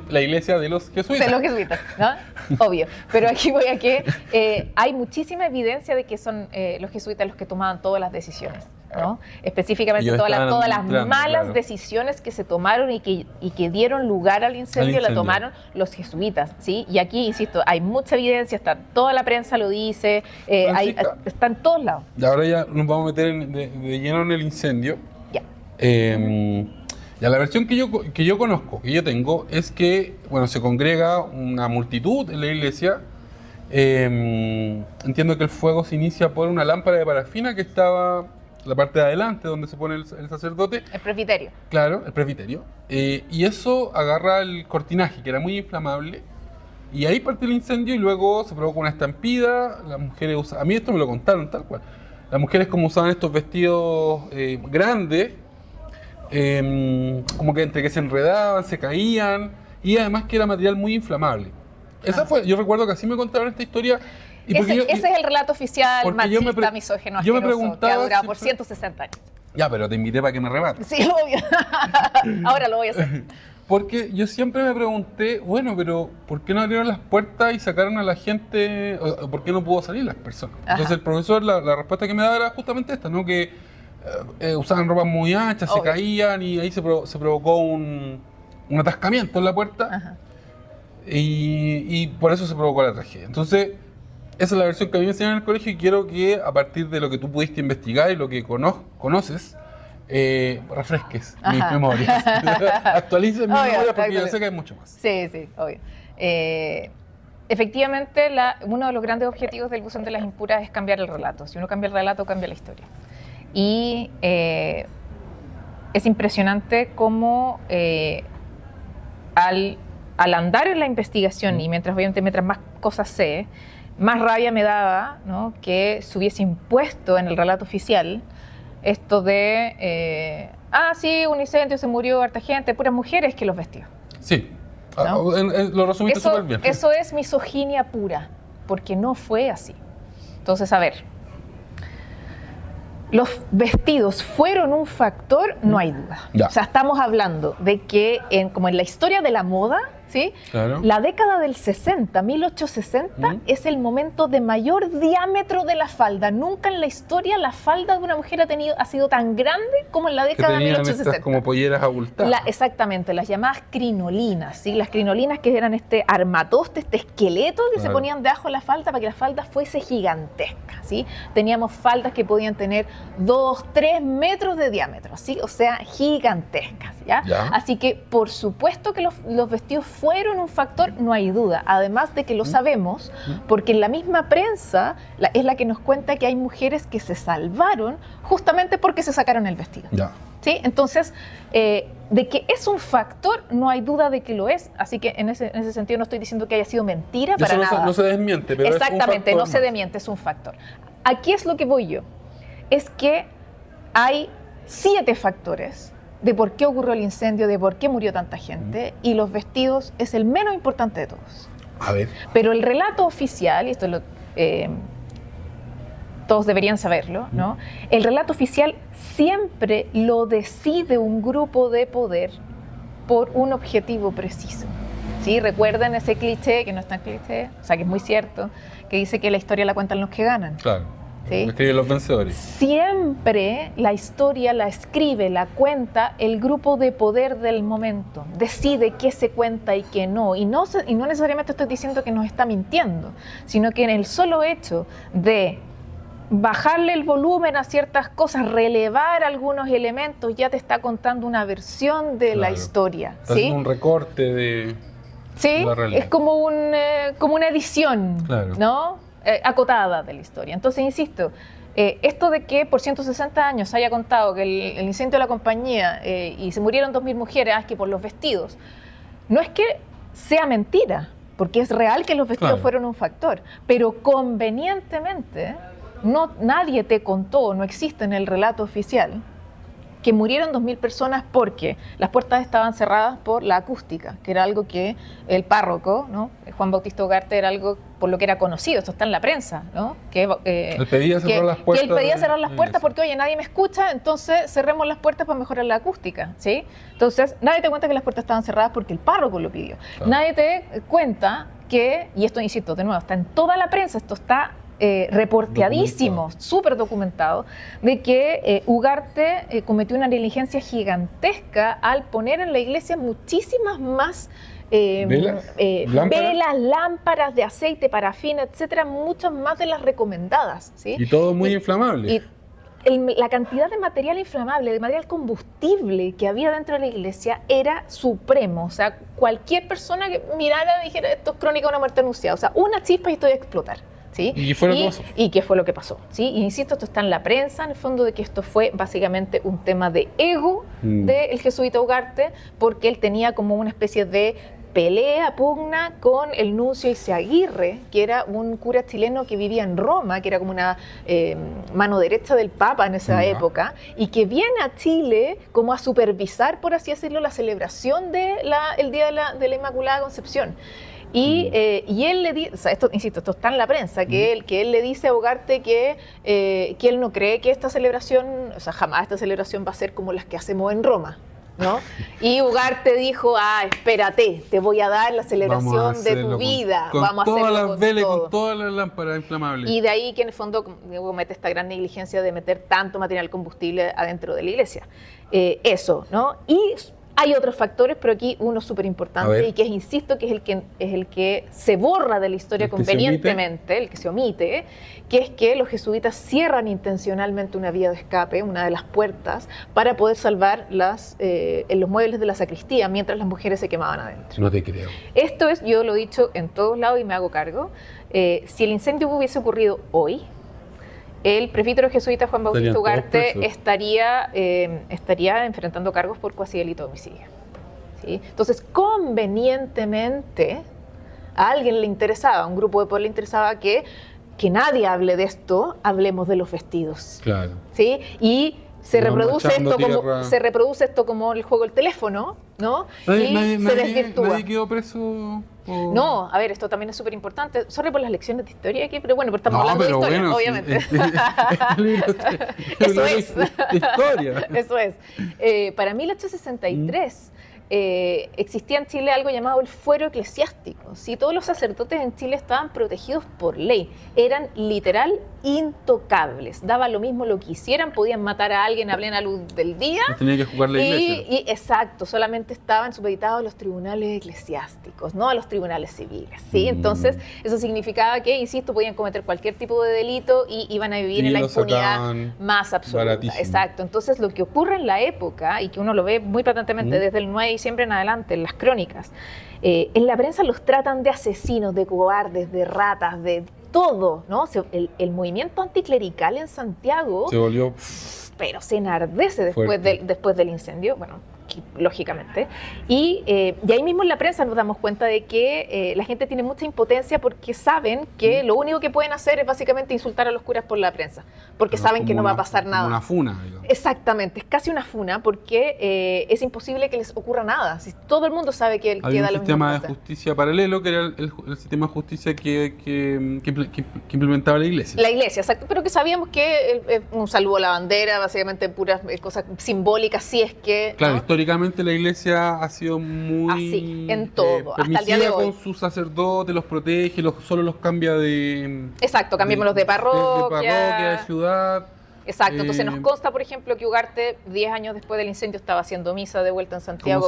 la iglesia de los jesuitas. De los jesuitas, ¿no? Obvio. Pero aquí voy a que hay muchísima evidencia de que son los jesuitas los que tomaban todas las decisiones. ¿no? Específicamente Ellos todas estaban las entrando, malas claro. decisiones que se tomaron y que dieron lugar al incendio, la tomaron los jesuitas, ¿sí? Y aquí, insisto, hay mucha evidencia, toda la prensa lo dice, está en todos lados. Y ahora ya nos vamos a meter de lleno en el incendio. Ya. Ya la versión que yo conozco, que yo tengo, es que, bueno, se congrega una multitud en la iglesia. Entiendo que el fuego se inicia por una lámpara de parafina que estaba en la parte de adelante, donde se pone el sacerdote. El presbiterio. Claro, el presbiterio. Y eso agarra el cortinaje, que era muy inflamable. Y ahí parte el incendio y luego se provoca una estampida. Las mujeres usan, a mí esto me lo contaron tal cual. Las mujeres como usaban estos vestidos grandes, como que entre que se enredaban, se caían, y además que era material muy inflamable. Esa fue, yo recuerdo que así me contaron esta historia. Y Ese es el relato oficial machista, misógino, yo me asqueroso, preguntaba que ha durado si por 160 años. Ya, pero te invité para que me rebates. Sí, obvio. Ahora lo voy a hacer. Porque yo siempre me pregunté, bueno, pero ¿por qué no abrieron las puertas y sacaron a la gente? ¿O por qué no pudo salir las personas? Ajá. Entonces el profesor, la respuesta que me daba era justamente esta, ¿no? Que usaban ropas muy anchas, Obvio. se caían y ahí se provocó un atascamiento en la puerta. Ajá. Y por eso se provocó la tragedia. Entonces, esa es la versión que a mí me enseñaron en el colegio y quiero que a partir de lo que tú pudiste investigar y lo que conoces, refresques mis Ajá. memorias. Actualices mis Obvio, memorias porque yo actualizo. sé que hay mucho más. Sí, sí, obvio. Efectivamente, uno de los grandes objetivos del buzón de las impuras es cambiar el relato. Si uno cambia el relato, cambia la historia. Y es impresionante cómo al andar en la investigación y mientras más cosas sé, más rabia me daba, ¿no?, que se hubiese impuesto en el relato oficial esto de sí, un incendio, se murió harta gente, puras mujeres que los vestió. Sí, ¿No? lo resumiste súper bien. Eso es misoginia pura, porque no fue así. Entonces, a ver, ¿los vestidos fueron un factor? No hay duda. Ya. O sea, estamos hablando de que, como en la historia de la moda, ¿sí? Claro. La década del 60, 1860, es el momento de mayor diámetro de la falda. Nunca en la historia la falda de una mujer ha sido tan grande como en la Que década de tenían 1860. estas como polleras abultadas. Exactamente, las llamadas crinolinas, ¿sí? Las crinolinas que eran este armatoste, este esqueleto que se ponían debajo de la falda para que la falda fuese gigantesca, ¿sí? Teníamos faldas que podían tener 2, 3 metros de diámetro, ¿sí? O sea, gigantescas, ¿ya? Así que, por supuesto que los vestidos fueron un factor, no hay duda. Además de que lo sabemos, porque en la misma prensa es la que nos cuenta que hay mujeres que se salvaron justamente porque se sacaron el vestido. Ya. ¿Sí? Entonces, de que es un factor, no hay duda de que lo es. Así que en ese sentido no estoy diciendo que haya sido mentira para nada. No se desmiente, pero exactamente, es un no se desmiente, es un factor. Aquí es lo que voy yo. Es que hay 7 factores de por qué ocurrió el incendio, de por qué murió tanta gente, y los vestidos es el menos importante de todos. A ver. Pero el relato oficial, y esto todos deberían saberlo, ¿no? El relato oficial siempre lo decide un grupo de poder por un objetivo preciso. ¿Sí? Recuerden ese cliché, que no es tan cliché, o sea que es muy cierto, que dice que la historia la cuentan los que ganan. Claro. ¿Sí? Escriben los vencedores. Siempre la historia la escribe, la cuenta el grupo de poder del momento. Decide qué se cuenta y qué no. Y no necesariamente estoy diciendo que nos está mintiendo, sino que en el solo hecho de bajarle el volumen a ciertas cosas, relevar algunos elementos, ya te está contando una versión de la historia. Está ¿sí? haciendo un recorte de Sí, la realidad. es como una edición, Claro. ¿no? Acotada de la historia. Entonces, insisto, esto de que por 160 años se haya contado que el incendio de la compañía y se murieron 2.000 mujeres, que por los vestidos, no es que sea mentira, porque es real que los vestidos fueron un factor, pero convenientemente nadie te contó, no existe en el relato oficial, que murieron 2.000 personas porque las puertas estaban cerradas por la acústica, que era algo que el párroco, ¿no? Juan Bautista Ugarte, era algo por lo que era conocido, esto está en la prensa, ¿no? Él pedía cerrar las puertas. Que él pedía cerrar las puertas porque, oye, nadie me escucha, entonces cerremos las puertas para mejorar la acústica, ¿sí? Entonces, nadie te cuenta que las puertas estaban cerradas porque el párroco lo pidió. Nadie te cuenta que, y esto, insisto, de nuevo, está en toda la prensa, esto está reporteadísimo, súper documentado, de que Ugarte cometió una negligencia gigantesca al poner en la iglesia muchísimas más velas, lámparas de aceite, parafina, etcétera, muchas más de las recomendadas, ¿sí? Y todo muy inflamable. Y la cantidad de material inflamable, de material combustible que había dentro de la iglesia era supremo. O sea, cualquier persona que mirara dijera, esto es crónica de una muerte anunciada. O sea, una chispa y esto iba a explotar. ¿Sí? ¿Y qué fue lo que pasó? ¿Y qué fue lo que pasó? ¿Sí? Y insisto, esto está en la prensa, en el fondo, de que esto fue básicamente un tema de ego del jesuita Ugarte, porque él tenía como una especie de pelea, pugna con el nuncio Izaguirre, que era un cura chileno que vivía en Roma, que era como una mano derecha del Papa en esa época, y que viene a Chile como a supervisar, por así decirlo, la celebración del Día de la Inmaculada Concepción. Y él le dice, o sea, esto, insisto, esto está en la prensa, que él le dice a Ugarte que él no cree que esta celebración, o sea, jamás esta celebración va a ser como las que hacemos en Roma, ¿no? Y Ugarte dijo, espérate, te voy a dar la celebración de tu vida. Vamos a hacerlo todas las velas, todo. con todas las lámparas inflamables. Y de ahí que en el fondo comete esta gran negligencia de meter tanto material combustible adentro de la iglesia. Eso, ¿no? Y hay otros factores, pero aquí uno súper importante y que insisto, que es el que se borra de la historia convenientemente, el que se omite, que es que los jesuitas cierran intencionalmente una vía de escape, una de las puertas, para poder salvar los muebles de la sacristía mientras las mujeres se quemaban adentro. No te creo. Esto es, yo lo he dicho en todos lados y me hago cargo, si el incendio hubiese ocurrido hoy, el presbítero jesuita Juan Bautista Ugarte estaría enfrentando cargos por cuasi delito de homicidio. ¿Sí? Entonces, convenientemente, a alguien le interesaba, a un grupo de pueblo le interesaba que nadie hable de esto, hablemos de los vestidos. Claro. ¿Sí? Y se reproduce esto como el juego del teléfono, ¿no? Se desvirtúa. ¿Nadie quedó preso? No, a ver, esto también es súper importante. Sorry por las lecciones de historia aquí, pero bueno, porque estamos hablando de historia, bueno, obviamente. Eso es. Historia. Eso es. Para 1863 existía en Chile algo llamado el fuero eclesiástico. ¿Sí? Todos los sacerdotes en Chile estaban protegidos por ley. Eran literal intocables. Daba lo mismo lo que hicieran, podían matar a alguien a plena luz del día. No tenía que jugar la iglesia. Exacto, solamente estaban supeditados a los tribunales eclesiásticos, no a los tribunales civiles. ¿Sí? Entonces, eso significaba que, insisto, podían cometer cualquier tipo de delito y iban a vivir en la impunidad más absoluta. Baratísimo. Exacto. Entonces, lo que ocurre en la época, y que uno lo ve muy patentemente desde el 9 de diciembre en adelante, en las crónicas, en la prensa los tratan de asesinos, de cobardes, de ratas, de todo, ¿no? El movimiento anticlerical en Santiago se volvió, pero se enardece después del incendio, bueno, lógicamente, y ahí mismo en la prensa nos damos cuenta de que la gente tiene mucha impotencia porque saben que lo único que pueden hacer es básicamente insultar a los curas por la prensa, porque saben que no va a pasar nada. Una funa, digamos. Exactamente, es casi una funa porque es imposible que les ocurra nada. Si todo el mundo sabe que había queda un lo mismo. sistema de justicia paralelo que era el sistema de justicia que implementaba la iglesia. La iglesia, exacto, pero que sabíamos que un saludo a la bandera, básicamente puras cosas simbólicas, si es que... Claro, ¿no? Históricamente la iglesia ha sido muy así, en todo, hasta el día de hoy. Con sus sacerdotes, los protege, solo los cambia de... Exacto, cambiémoslos de parroquia. De ciudad. Exacto, entonces nos consta, por ejemplo, que Ugarte 10 años después del incendio estaba haciendo misa de vuelta en Santiago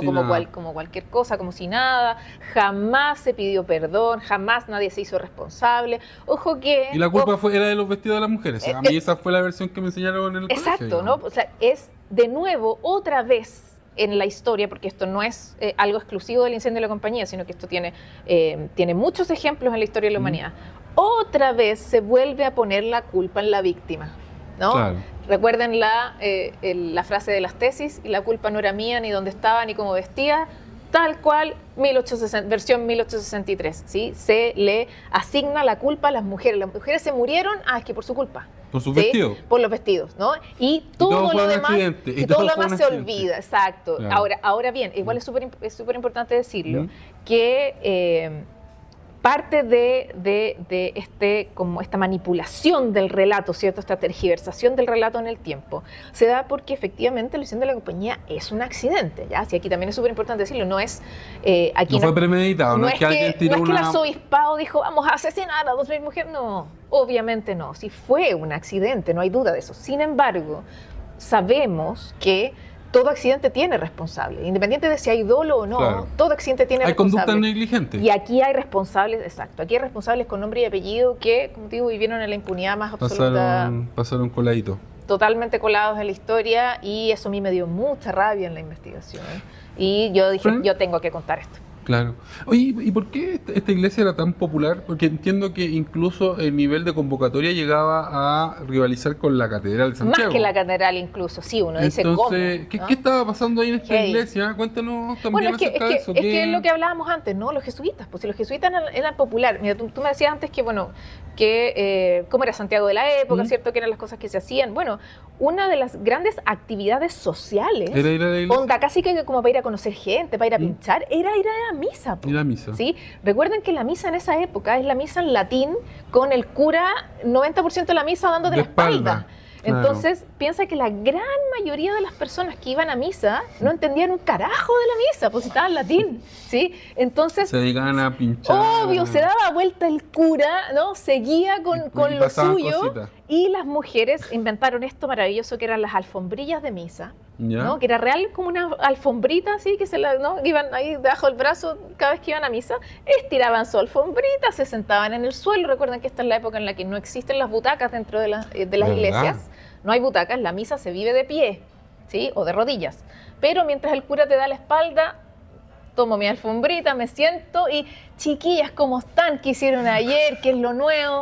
como cualquier cosa, como si nada, jamás se pidió perdón, jamás nadie se hizo responsable. Ojo que... Y la culpa era de los vestidos de las mujeres, a mí esa fue la versión que me enseñaron en el colegio. Exacto, ¿no? O sea, es de nuevo, otra vez en la historia, porque esto no es algo exclusivo del incendio de la compañía, sino que esto tiene muchos ejemplos en la historia de la humanidad. Otra vez se vuelve a poner la culpa en la víctima, ¿no? Claro. Recuerden la frase de las tesis, y la culpa no era mía, ni dónde estaba, ni cómo vestía, tal cual, versión 1863, ¿sí? Se le asigna la culpa a las mujeres. Las mujeres se murieron, es que por su culpa. Por sus ¿sí? vestidos. Por los vestidos, ¿no? Y todo lo demás, todo lo demás se olvida, exacto. Claro. Ahora bien, igual es súper importante decirlo, que parte de como esta manipulación del relato, ¿cierto? Esta tergiversación del relato en el tiempo, se da porque efectivamente la ilusión de la compañía es un accidente, ¿ya? Sí, aquí también es súper importante decirlo, no es... aquí no fue premeditado, no es que alguien tiró no es que el una... arzobispado dijo, vamos a asesinar a 2.000 mujeres, no, obviamente no, sí fue un accidente, no hay duda de eso. Sin embargo, sabemos que todo accidente tiene responsable, independiente de si hay dolo o no, Claro. todo accidente tiene Hay responsable. conducta negligente. Y aquí hay responsables, exacto, aquí hay responsables con nombre y apellido que, como te digo, vivieron en la impunidad más absoluta, Pasaron coladito. totalmente colados en la historia, y eso a mí me dio mucha rabia en la investigación. Y yo dije, ¿Sí? yo tengo que contar esto. Claro. Oye, ¿y por qué esta iglesia era tan popular? Porque entiendo que incluso el nivel de convocatoria llegaba a rivalizar con la Catedral de Santiago. Más que la catedral incluso, sí, uno dice cómo. Entonces, ¿no? ¿qué estaba pasando ahí en esta Hey. iglesia? Cuéntanos también Bueno, es acerca de eso. que es lo que hablábamos antes, ¿no? Los jesuitas, pues si los jesuitas eran populares. Mira, tú me decías antes que, bueno, cómo era Santiago de la época, ¿cierto? Que eran las cosas que se hacían. Bueno, una de las grandes actividades sociales, ¿Era ir a la iglesia? onda casi que como para ir a conocer gente, para ir a pinchar, era ir a la misa. Po, Ir a misa. ¿sí? Recuerden que la misa en esa época es la misa en latín, con el cura 90% de la misa dándote De la espalda. espalda, claro. Entonces, piensa que la gran mayoría de las personas que iban a misa no entendían un carajo de la misa, pues si estaba en latín, ¿sí? Entonces, Se dedicaban a pinchar. obvio, se daba vuelta el cura, ¿no? Seguía con Y lo pasaban suyo, cositas. y las mujeres inventaron esto maravilloso que eran las alfombrillas de misa, ¿Ya? ¿no? Que era real como una alfombrita así, que ¿no? Iban ahí debajo del brazo cada vez que iban a misa, estiraban su alfombrita, se sentaban en el suelo. Recuerden que esta es la época en la que no existen las butacas dentro de las ¿Verdad? iglesias, no hay butacas, la misa se vive de pie, ¿sí? O de rodillas, pero mientras el cura te da la espalda, tomo mi alfombrita, me siento y, chiquillas, ¿cómo están? ¿Qué hicieron ayer? ¿Qué es lo nuevo?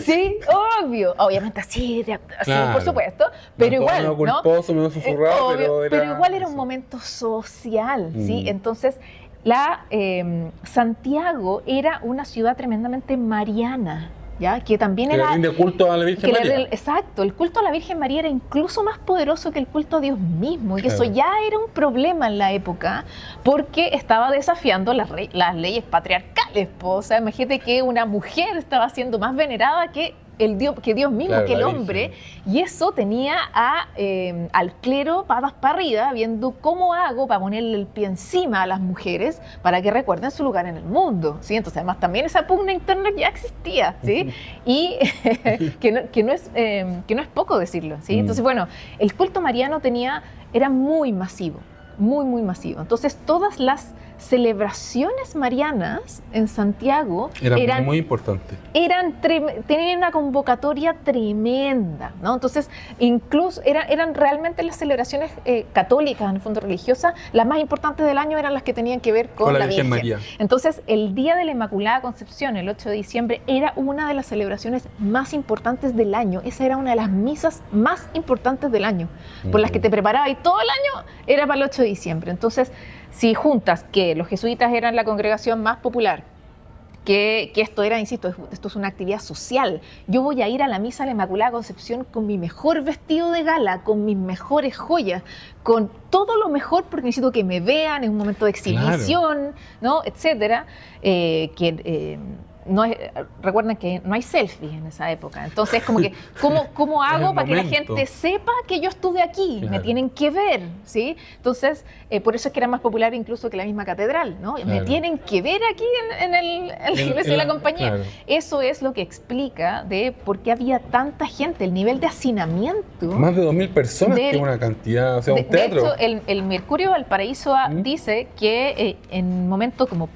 Sí, obvio. Obviamente así, Claro. por supuesto, pero No, igual, todo medio ¿no? culposo, medio susurrado, Obvio, pero igual era un eso. momento social, ¿sí? Mm. Entonces, Santiago era una ciudad tremendamente mariana, ¿ya? Que también Que le era... rinde culto a la Virgen que María. exacto, el culto a la Virgen María era incluso más poderoso que el culto a Dios mismo, y eso Claro. ya era un problema en la época, porque estaba desafiando las leyes patriarcales, po. O sea, imagínate que una mujer estaba siendo más venerada que Dios mismo, Claro, que el la hombre, Virgen. y eso tenía al clero patas para arriba, viendo cómo hago para ponerle el pie encima a las mujeres para que recuerden su lugar en el mundo, ¿sí? Entonces, además, también esa pugna interna ya existía, ¿sí? Y que no es poco decirlo, ¿sí? Entonces, bueno, el culto mariano era muy masivo, muy, muy masivo. Entonces, todas las celebraciones marianas en Santiago Era muy importante. tenían una convocatoria tremenda, ¿no? Entonces, incluso eran realmente las celebraciones católicas, en el fondo religiosas, las más importantes del año eran las que tenían que ver con la Virgen. María. Entonces, el Día de la Inmaculada Concepción, el 8 de diciembre, era una de las celebraciones más importantes del año. Esa era una de las misas más importantes del año, por las que te preparabas, y todo el año era para el 8 de diciembre. Entonces, si juntas que los jesuitas eran la congregación más popular, que esto era, insisto, esto es una actividad social. Yo voy a ir a la misa de la Inmaculada Concepción con mi mejor vestido de gala, con mis mejores joyas, con todo lo mejor, porque necesito que me vean, es un momento de exhibición, ¿no? Etcétera. Recuerden que no hay selfies en esa época, entonces como que ¿cómo hago para que la gente sepa que yo estuve aquí? Claro. Me tienen que ver, ¿sí? Entonces, por eso es que era más popular incluso que la misma catedral, ¿no? Claro. Me tienen que ver aquí en la iglesia de la compañía. Claro. Eso es lo que explica de por qué había tanta gente, el nivel de hacinamiento. Más de 2.000 personas, que es una cantidad, o sea, un teatro. De hecho, el Mercurio Valparaíso dice que en momento como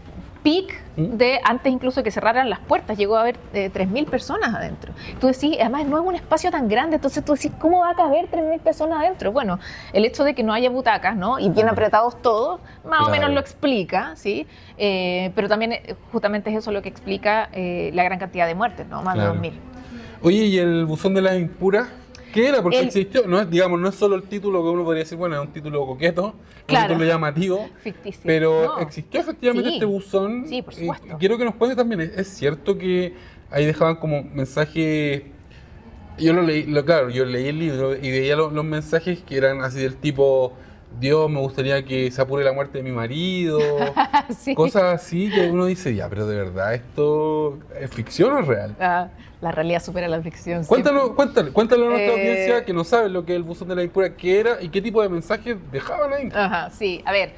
peak de antes incluso que cerraran las puertas, llegó a haber 3.000 personas adentro. Tú decís, además no es un espacio tan grande, entonces tú decís, ¿cómo va a caber 3.000 personas adentro? Bueno, el hecho de que no haya butacas, ¿no? Y bien apretados todos, más o menos lo explica, ¿sí? Pero también justamente es eso lo que explica la gran cantidad de muertes, ¿no? Más de 2.000. Oye, ¿y el buzón de las impuras? ¿Qué era? Porque El- existió, no es solo el título que uno podría decir, bueno, es un título coqueto, Claro. un título llamativo, Ficticio. pero No. existió efectivamente Sí. este buzón. Sí, por supuesto. Y quiero que nos cuente también, ¿es cierto que ahí dejaban como mensajes? Yo lo leí, claro, yo leí el libro y veía los mensajes que eran así del tipo: Dios, me gustaría que se apure la muerte de mi marido, Sí. Cosas así que uno dice, ya, pero de verdad, ¿esto es ficción o es real? La realidad supera la ficción. Cuéntalo a nuestra audiencia que no sabe lo que es el buzón de la impura, qué era y qué tipo de mensajes dejaban ahí. Ajá, sí. A ver,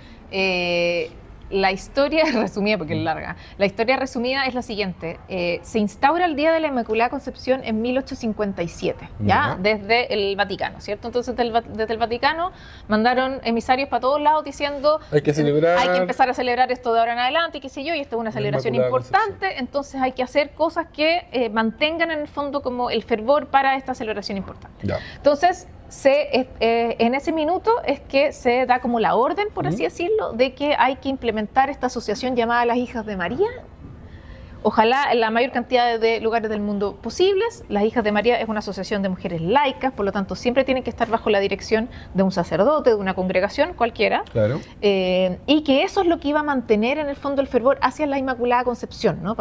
la historia resumida, porque es larga, la historia resumida es la siguiente. Se instaura el Día de la Inmaculada Concepción en 1857, ¿ya? Desde el Vaticano, ¿cierto? Entonces, desde el Vaticano mandaron emisarios para todos lados diciendo Hay que celebrar. hay que empezar a celebrar esto de ahora en adelante y qué sé yo, y esto es una celebración importante, entonces hay que hacer cosas que mantengan en el fondo como el fervor para esta celebración importante. Ya. Entonces, en ese minuto es que se da como la orden, por así decirlo, de que hay que implementar esta asociación llamada las Hijas de María. Ojalá en la mayor cantidad de lugares del mundo posibles. Las Hijas de María es una asociación de mujeres laicas, por lo tanto siempre tienen que estar bajo la dirección de un sacerdote, de una congregación cualquiera. Claro. Y que eso es lo que iba a mantener en el fondo el fervor hacia la Inmaculada Concepción, ¿no?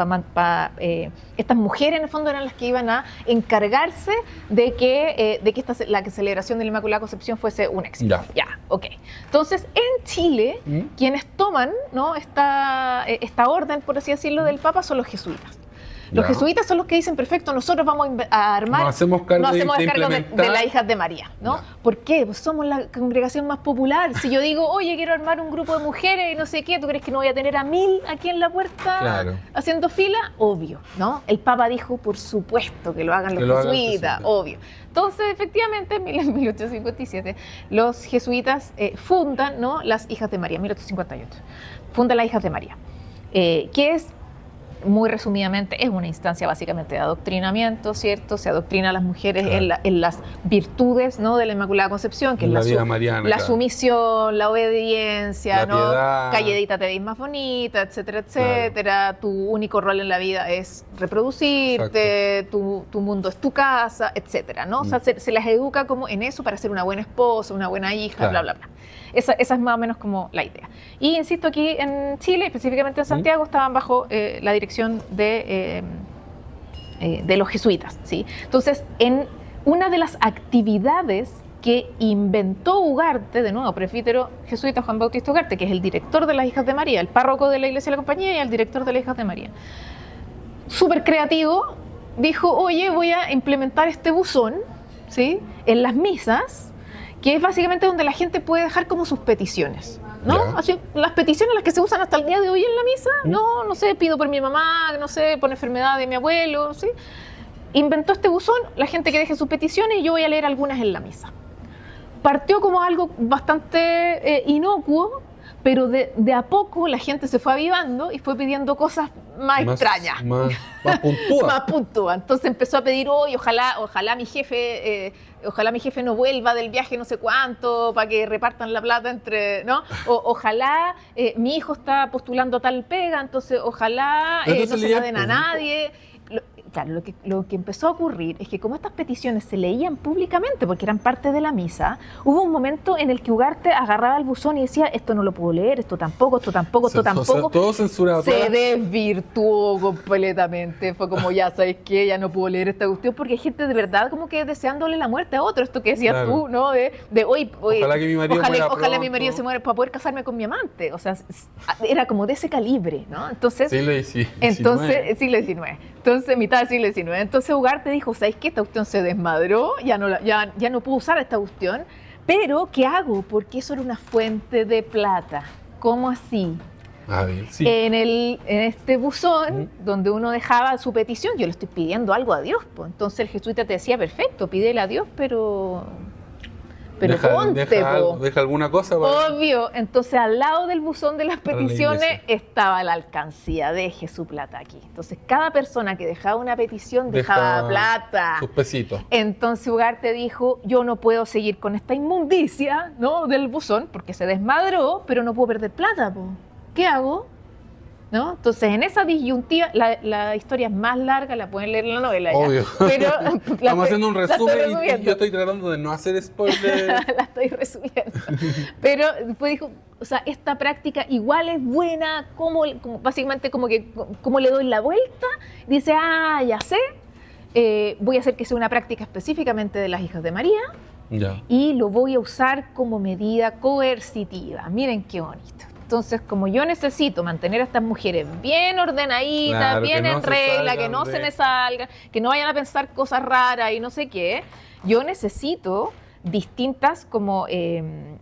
Estas mujeres en el fondo eran las que iban a encargarse de que la celebración de la Inmaculada Concepción fuese un éxito. Ya, ok. Entonces en Chile quienes toman, ¿no?, esta orden, por así decirlo, del Papa son los jesuitas. Los jesuitas son los que dicen, perfecto, nosotros vamos a armar, nos hacemos cargo de las Hijas de María, ¿no? Ya. ¿Por qué? Pues somos la congregación más popular. Si yo digo, oye, quiero armar un grupo de mujeres y no sé qué, ¿tú crees que no voy a tener a 1000 aquí en la puerta haciendo fila? Obvio, ¿no? El Papa dijo, por supuesto, que lo hagan los jesuitas, obvio. Entonces, efectivamente, en 1857, los jesuitas fundan, ¿no?, las Hijas de María, 1858. Fundan las Hijas de María, que es, muy resumidamente, es una instancia básicamente de adoctrinamiento, ¿cierto? Se adoctrina a las mujeres en las virtudes, ¿no?, de la Inmaculada Concepción, que es la sumisión, la obediencia, ¿no? Piedad. Calladita te veis más bonita, etcétera, etcétera. Tu único rol en la vida es reproducirte, tu mundo es tu casa, etcétera, ¿no? O sea, se las educa como en eso para ser una buena esposa, una buena hija, bla, bla, bla. Esa es más o menos como la idea. Y insisto, aquí en Chile, específicamente en Santiago, estaban bajo la dirección de los jesuitas, ¿sí? Entonces, en una de las actividades que inventó Ugarte, de nuevo, presbítero jesuita Juan Bautista Ugarte, que es el director de las Hijas de María, el párroco de la Iglesia de la Compañía y el director de las Hijas de María, súper creativo, dijo, oye, voy a implementar este buzón, ¿sí?, en las misas, que es básicamente donde la gente puede dejar como sus peticiones, ¿no? Así, las peticiones las que se usan hasta el día de hoy en la misa, no sé, pido por mi mamá, no sé, por enfermedad de mi abuelo, ¿sí? Inventó este buzón, la gente que deje sus peticiones, y yo voy a leer algunas en la misa. Partió como algo bastante inocuo, pero de a poco la gente se fue avivando y fue pidiendo cosas más extrañas. Más puntúas. Más puntúas. Entonces empezó a pedir, hoy ojalá mi jefe no vuelva del viaje no sé cuánto, para que repartan la plata entre, ¿no? Ojalá mi hijo está postulando tal pega, entonces ojalá no se la den a nadie. Claro, lo que empezó a ocurrir es que como estas peticiones se leían públicamente porque eran parte de la misa, hubo un momento en el que Ugarte agarraba el buzón y decía, esto no lo puedo leer, esto tampoco. Todo censurado. Se desvirtuó completamente. Fue como, ya sabes qué, ya no puedo leer esta cuestión, porque hay gente de verdad como que deseándole la muerte a otro. Esto que decías tú, ¿no? Ojalá que mi marido ojalá mi marido se muera para poder casarme con mi amante. O sea, era como de ese calibre, ¿no? Entonces, siglo XIX. Entonces, mitad del siglo XIX. Entonces Ugarte dijo, ¿sabes qué? Esta cuestión se desmadró, ya no puedo usar esta cuestión, pero ¿qué hago? Porque eso era una fuente de plata. ¿Cómo así? A ver, sí. En este buzón, donde uno dejaba su petición, yo le estoy pidiendo algo a Dios, pues. Entonces el jesuita te decía, perfecto, pídele a Dios, pero deja alguna cosa para... Obvio. Entonces al lado del buzón de las peticiones estaba la alcancía, deje su plata aquí. Entonces cada persona que dejaba una petición dejaba plata, sus pesitos. Entonces Ugarte dijo, yo no puedo seguir con esta inmundicia, ¿no?, del buzón, porque se desmadró, pero no puedo perder plata, po. ¿Qué hago? ¿No? Entonces, en esa disyuntiva, la historia es más larga, la pueden leer en la novela. Obvio. Ya, pero estamos haciendo un resumen y yo estoy tratando de no hacer spoiler. La estoy resumiendo. Pero después dijo, o sea, esta práctica igual es buena, básicamente como le doy la vuelta, dice, ya sé, voy a hacer que sea una práctica específicamente de las Hijas de María. Ya. Y lo voy a usar como medida coercitiva. Miren qué bonito. Entonces, como yo necesito mantener a estas mujeres bien ordenaditas, Claro, bien que no en se regla, salgan que no se de- me salgan, que no vayan a pensar cosas raras y no sé qué, yo necesito distintas como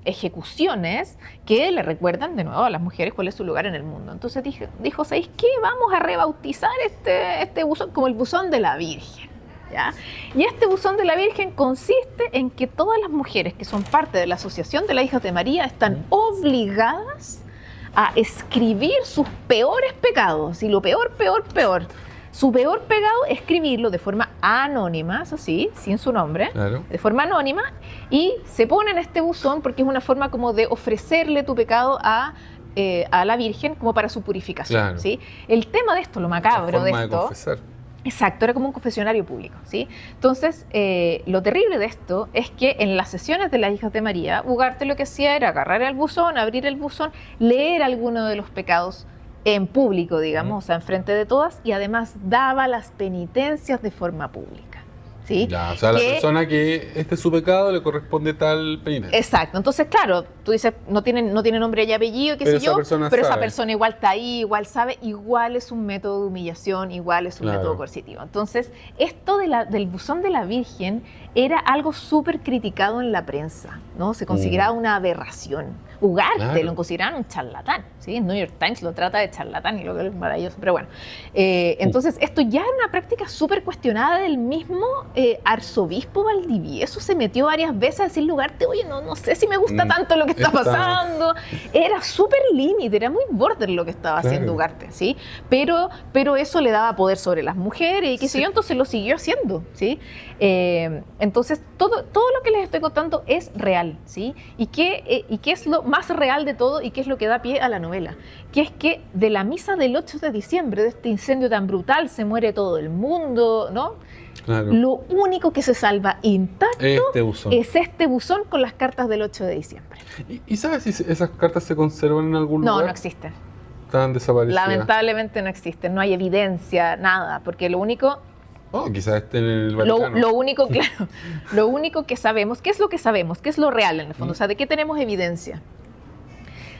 ejecuciones que le recuerdan de nuevo a las mujeres cuál es su lugar en el mundo. Entonces dijo, ¿sabéis qué? Vamos a rebautizar este buzón como el buzón de la Virgen. ¿Ya? Y este buzón de la Virgen consiste en que todas las mujeres que son parte de la Asociación de las Hijas de María están obligadas a escribir sus peores pecados. Y lo peor. Su peor pecado es escribirlo de forma anónima, eso sí, sin su nombre, Claro. de forma anónima, y se pone en este buzón porque es una forma como de ofrecerle tu pecado a la Virgen como para su purificación. Claro. ¿Sí? El tema de esto, lo macabro de Forma de esto... confesar. Exacto, era como un confesionario público, ¿sí? Entonces, lo terrible de esto es que en las sesiones de las Hijas de María, Ugarte lo que hacía era agarrar el buzón, abrir el buzón, leer alguno de los pecados en público, digamos, o sea, enfrente de todas, y además daba las penitencias de forma pública, ¿sí? Ya, o sea, a la persona que este es su pecado le corresponde tal penitencia. Exacto, entonces claro, tú dices, no tiene nombre y apellido, qué Pero sé esa yo, persona pero esa sabe. persona igual está ahí, igual sabe, igual es un método de humillación, igual es un Claro. método coercitivo. Entonces, esto del buzón de la Virgen era algo súper criticado en la prensa, ¿no? Se consideraba una aberración. Ugarte Claro. lo consideraban un charlatán, ¿sí? El New York Times lo trata de charlatán y lo que es maravilloso, pero bueno. Entonces, esto ya era una práctica súper cuestionada del mismo arzobispo Valdivieso. Se metió varias veces a decirle a Ugarte, oye, no sé si me gusta tanto lo que está pasando. Era súper límite, era muy border lo que estaba haciendo Ugarte, ¿sí? Pero eso le daba poder sobre las mujeres y qué sé yo, entonces lo siguió haciendo, ¿sí? Entonces, todo lo que les estoy contando es real, ¿sí? ¿Y qué es lo más real de todo y qué es lo que da pie a la novela? Que es que de la misa del 8 de diciembre, de este incendio tan brutal, se muere todo el mundo, ¿no? Claro. Lo único que se salva intacto Este buzón. es este buzón con las cartas del 8 de diciembre. ¿Y sabes si esas cartas se conservan en algún No, lugar? no existen. Están desaparecidas. Lamentablemente no existen, no hay evidencia, nada, porque lo único... Oh, quizás estén en el Vaticano. Lo único, claro, lo único que sabemos, ¿qué es lo que sabemos? ¿Qué es lo real en el fondo? O sea, ¿de qué tenemos evidencia?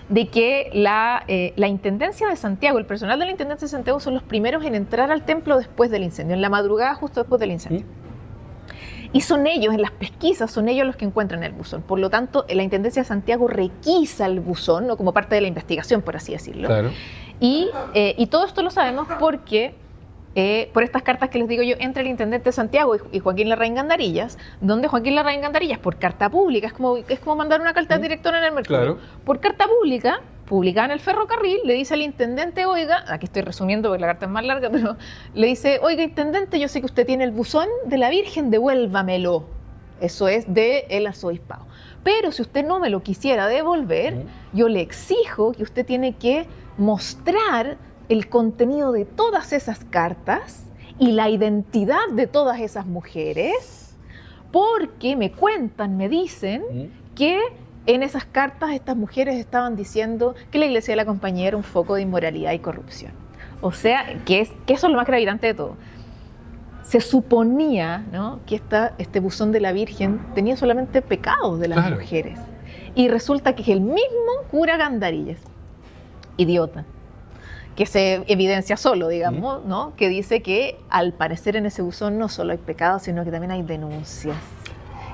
De que la Intendencia de Santiago, el personal de la Intendencia de Santiago son los primeros en entrar al templo después del incendio, en la madrugada justo después del incendio. Y son ellos, en las pesquisas, son ellos los que encuentran el buzón. Por lo tanto, la Intendencia de Santiago requisa el buzón, ¿no? Como parte de la investigación, por así decirlo. Claro. Y todo esto lo sabemos porque... por estas cartas que les digo yo, entre el intendente de Santiago y Joaquín Larraín Gandarillas, donde Joaquín Larraín Gandarillas, por carta pública, es como mandar una carta al director en el Mercurio, Claro. por carta pública, publicada en el ferrocarril, le dice al intendente, oiga, aquí estoy resumiendo porque la carta es más larga, pero le dice, oiga, intendente, yo sé que usted tiene el buzón de la Virgen, devuélvamelo. Eso es del arzobispado. Pero si usted no me lo quisiera devolver, yo le exijo que usted tiene que mostrar el contenido de todas esas cartas y la identidad de todas esas mujeres, porque me cuentan, me dicen que en esas cartas estas mujeres estaban diciendo que la Iglesia de la Compañía era un foco de inmoralidad y corrupción. O sea, que eso es lo más gravitante de todo. Se suponía, ¿no?, que este buzón de la Virgen tenía solamente pecados de las mujeres. Y resulta que es el mismo cura Gandarillas, idiota, que se evidencia solo, digamos, ¿no?, que dice que al parecer en ese buzón no solo hay pecados, sino que también hay denuncias.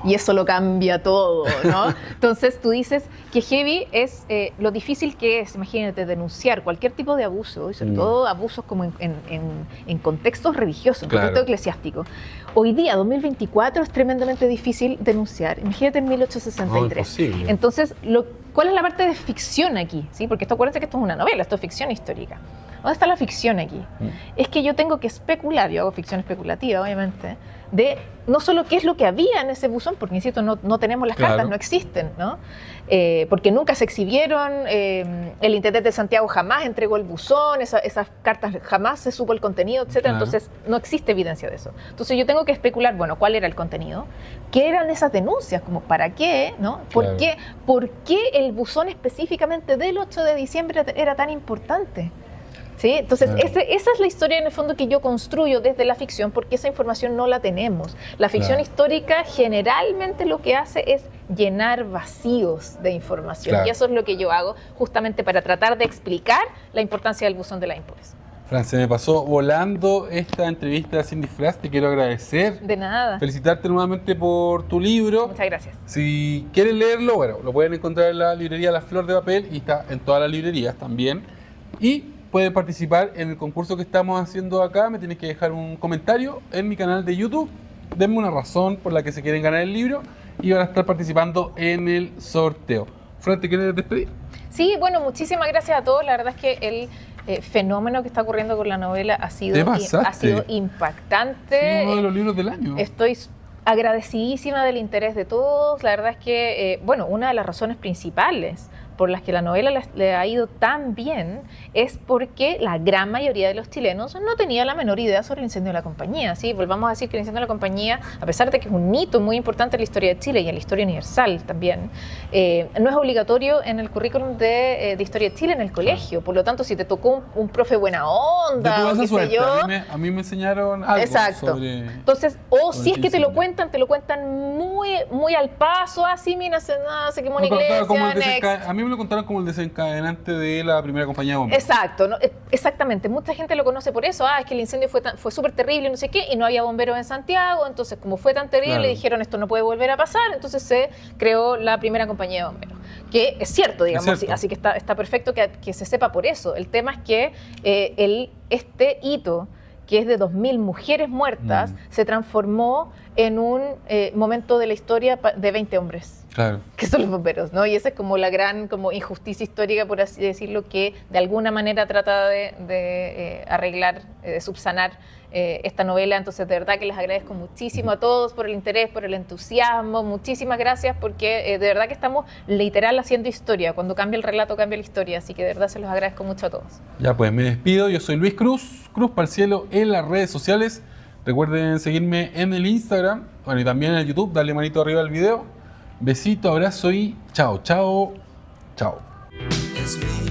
Y eso lo cambia todo, ¿no? Entonces tú dices que heavy es lo difícil que es, imagínate, denunciar cualquier tipo de abuso, y sobre todo abusos como en contextos religiosos, en contexto eclesiástico. Hoy día, 2024, es tremendamente difícil denunciar. Imagínate en 1863. No, entonces, ¿cuál es la parte de ficción aquí? ¿Sí? Porque acuérdense que esto es una novela, esto es ficción histórica. ¿Dónde está la ficción aquí? Es que yo tengo que especular, yo hago ficción especulativa, obviamente, de no solo qué es lo que había en ese buzón, porque, insisto, no tenemos las cartas, no existen, ¿no? Porque nunca se exhibieron, el intendente de Santiago jamás entregó el buzón, esas cartas jamás se supo el contenido, etc. Entonces, no existe evidencia de eso. Entonces, yo tengo que especular, bueno, ¿cuál era el contenido? ¿Qué eran esas denuncias? Como, ¿para qué? ¿No? ¿Por qué el buzón específicamente del 8 de diciembre era tan importante? ¿Sí? Entonces, Claro. esa es la historia en el fondo que yo construyo desde la ficción, porque esa información no la tenemos. La ficción Claro. histórica generalmente lo que hace es llenar vacíos de información. Claro. Y eso es lo que yo hago justamente para tratar de explicar la importancia del buzón de la Impulse. Fran, se me pasó volando esta entrevista sin disfraz. Te quiero agradecer. De nada. Felicitarte nuevamente por tu libro. Muchas gracias. Si quieren leerlo, bueno, lo pueden encontrar en la librería La Flor de Papel y está en todas las librerías también. Y pueden participar en el concurso que estamos haciendo acá. Me tienes que dejar un comentario en mi canal de YouTube. Denme una razón por la que se quieren ganar el libro y van a estar participando en el sorteo. Fran, ¿te quieres despedir? Sí, bueno, muchísimas gracias a todos. La verdad es que el fenómeno que está ocurriendo con la novela ha sido Te pasaste. impactante. Sí, uno de los libros del año. Estoy agradecidísima del interés de todos. La verdad es que, bueno, una de las razones principales por las que la novela le ha ido tan bien es porque la gran mayoría de los chilenos no tenía la menor idea sobre el incendio de la compañía. ¿Sí? Volvamos a decir que el incendio de la compañía, a pesar de que es un hito muy importante en la historia de Chile y en la historia universal también, no es obligatorio en el currículum de historia de Chile en el colegio. Por lo tanto, si te tocó un profe buena onda Yo o tuve qué esa suerte. sé yo... A mí me enseñaron algo Exacto. sobre... Entonces, o si es que te lo incendio. cuentan muy al paso, así, mira, se quemó una Me contaba como el iglesia, a mí me lo contaron como el desencadenante de la primera compañía de bomberos. Exacto, ¿no? Exactamente. Mucha gente lo conoce por eso. Es que el incendio fue súper terrible, no sé qué, y no había bomberos en Santiago. Entonces, como fue tan terrible, Claro. dijeron esto no puede volver a pasar. Entonces se creó la primera compañía de bomberos. Que es cierto, digamos, Es cierto. así que está perfecto que se sepa por eso. El tema es que este hito, que es de 2.000 mujeres muertas, se transformó en un momento de la historia de 20 hombres. Claro. Que son los bomberos, ¿no? Y esa es como la gran como injusticia histórica, por así decirlo, que de alguna manera trata de arreglar, de subsanar esta novela. Entonces, de verdad que les agradezco muchísimo a todos por el interés, por el entusiasmo. Muchísimas gracias porque de verdad que estamos literal haciendo historia. Cuando cambia el relato, cambia la historia. Así que de verdad se los agradezco mucho a todos. Ya pues, me despido. Yo soy Luis Cruz, Cruz para el Cielo en las redes sociales. Recuerden seguirme en el Instagram, bueno, y también en el YouTube. Darle manito arriba al video. Besito, abrazo y chao, chao, chao. Es mi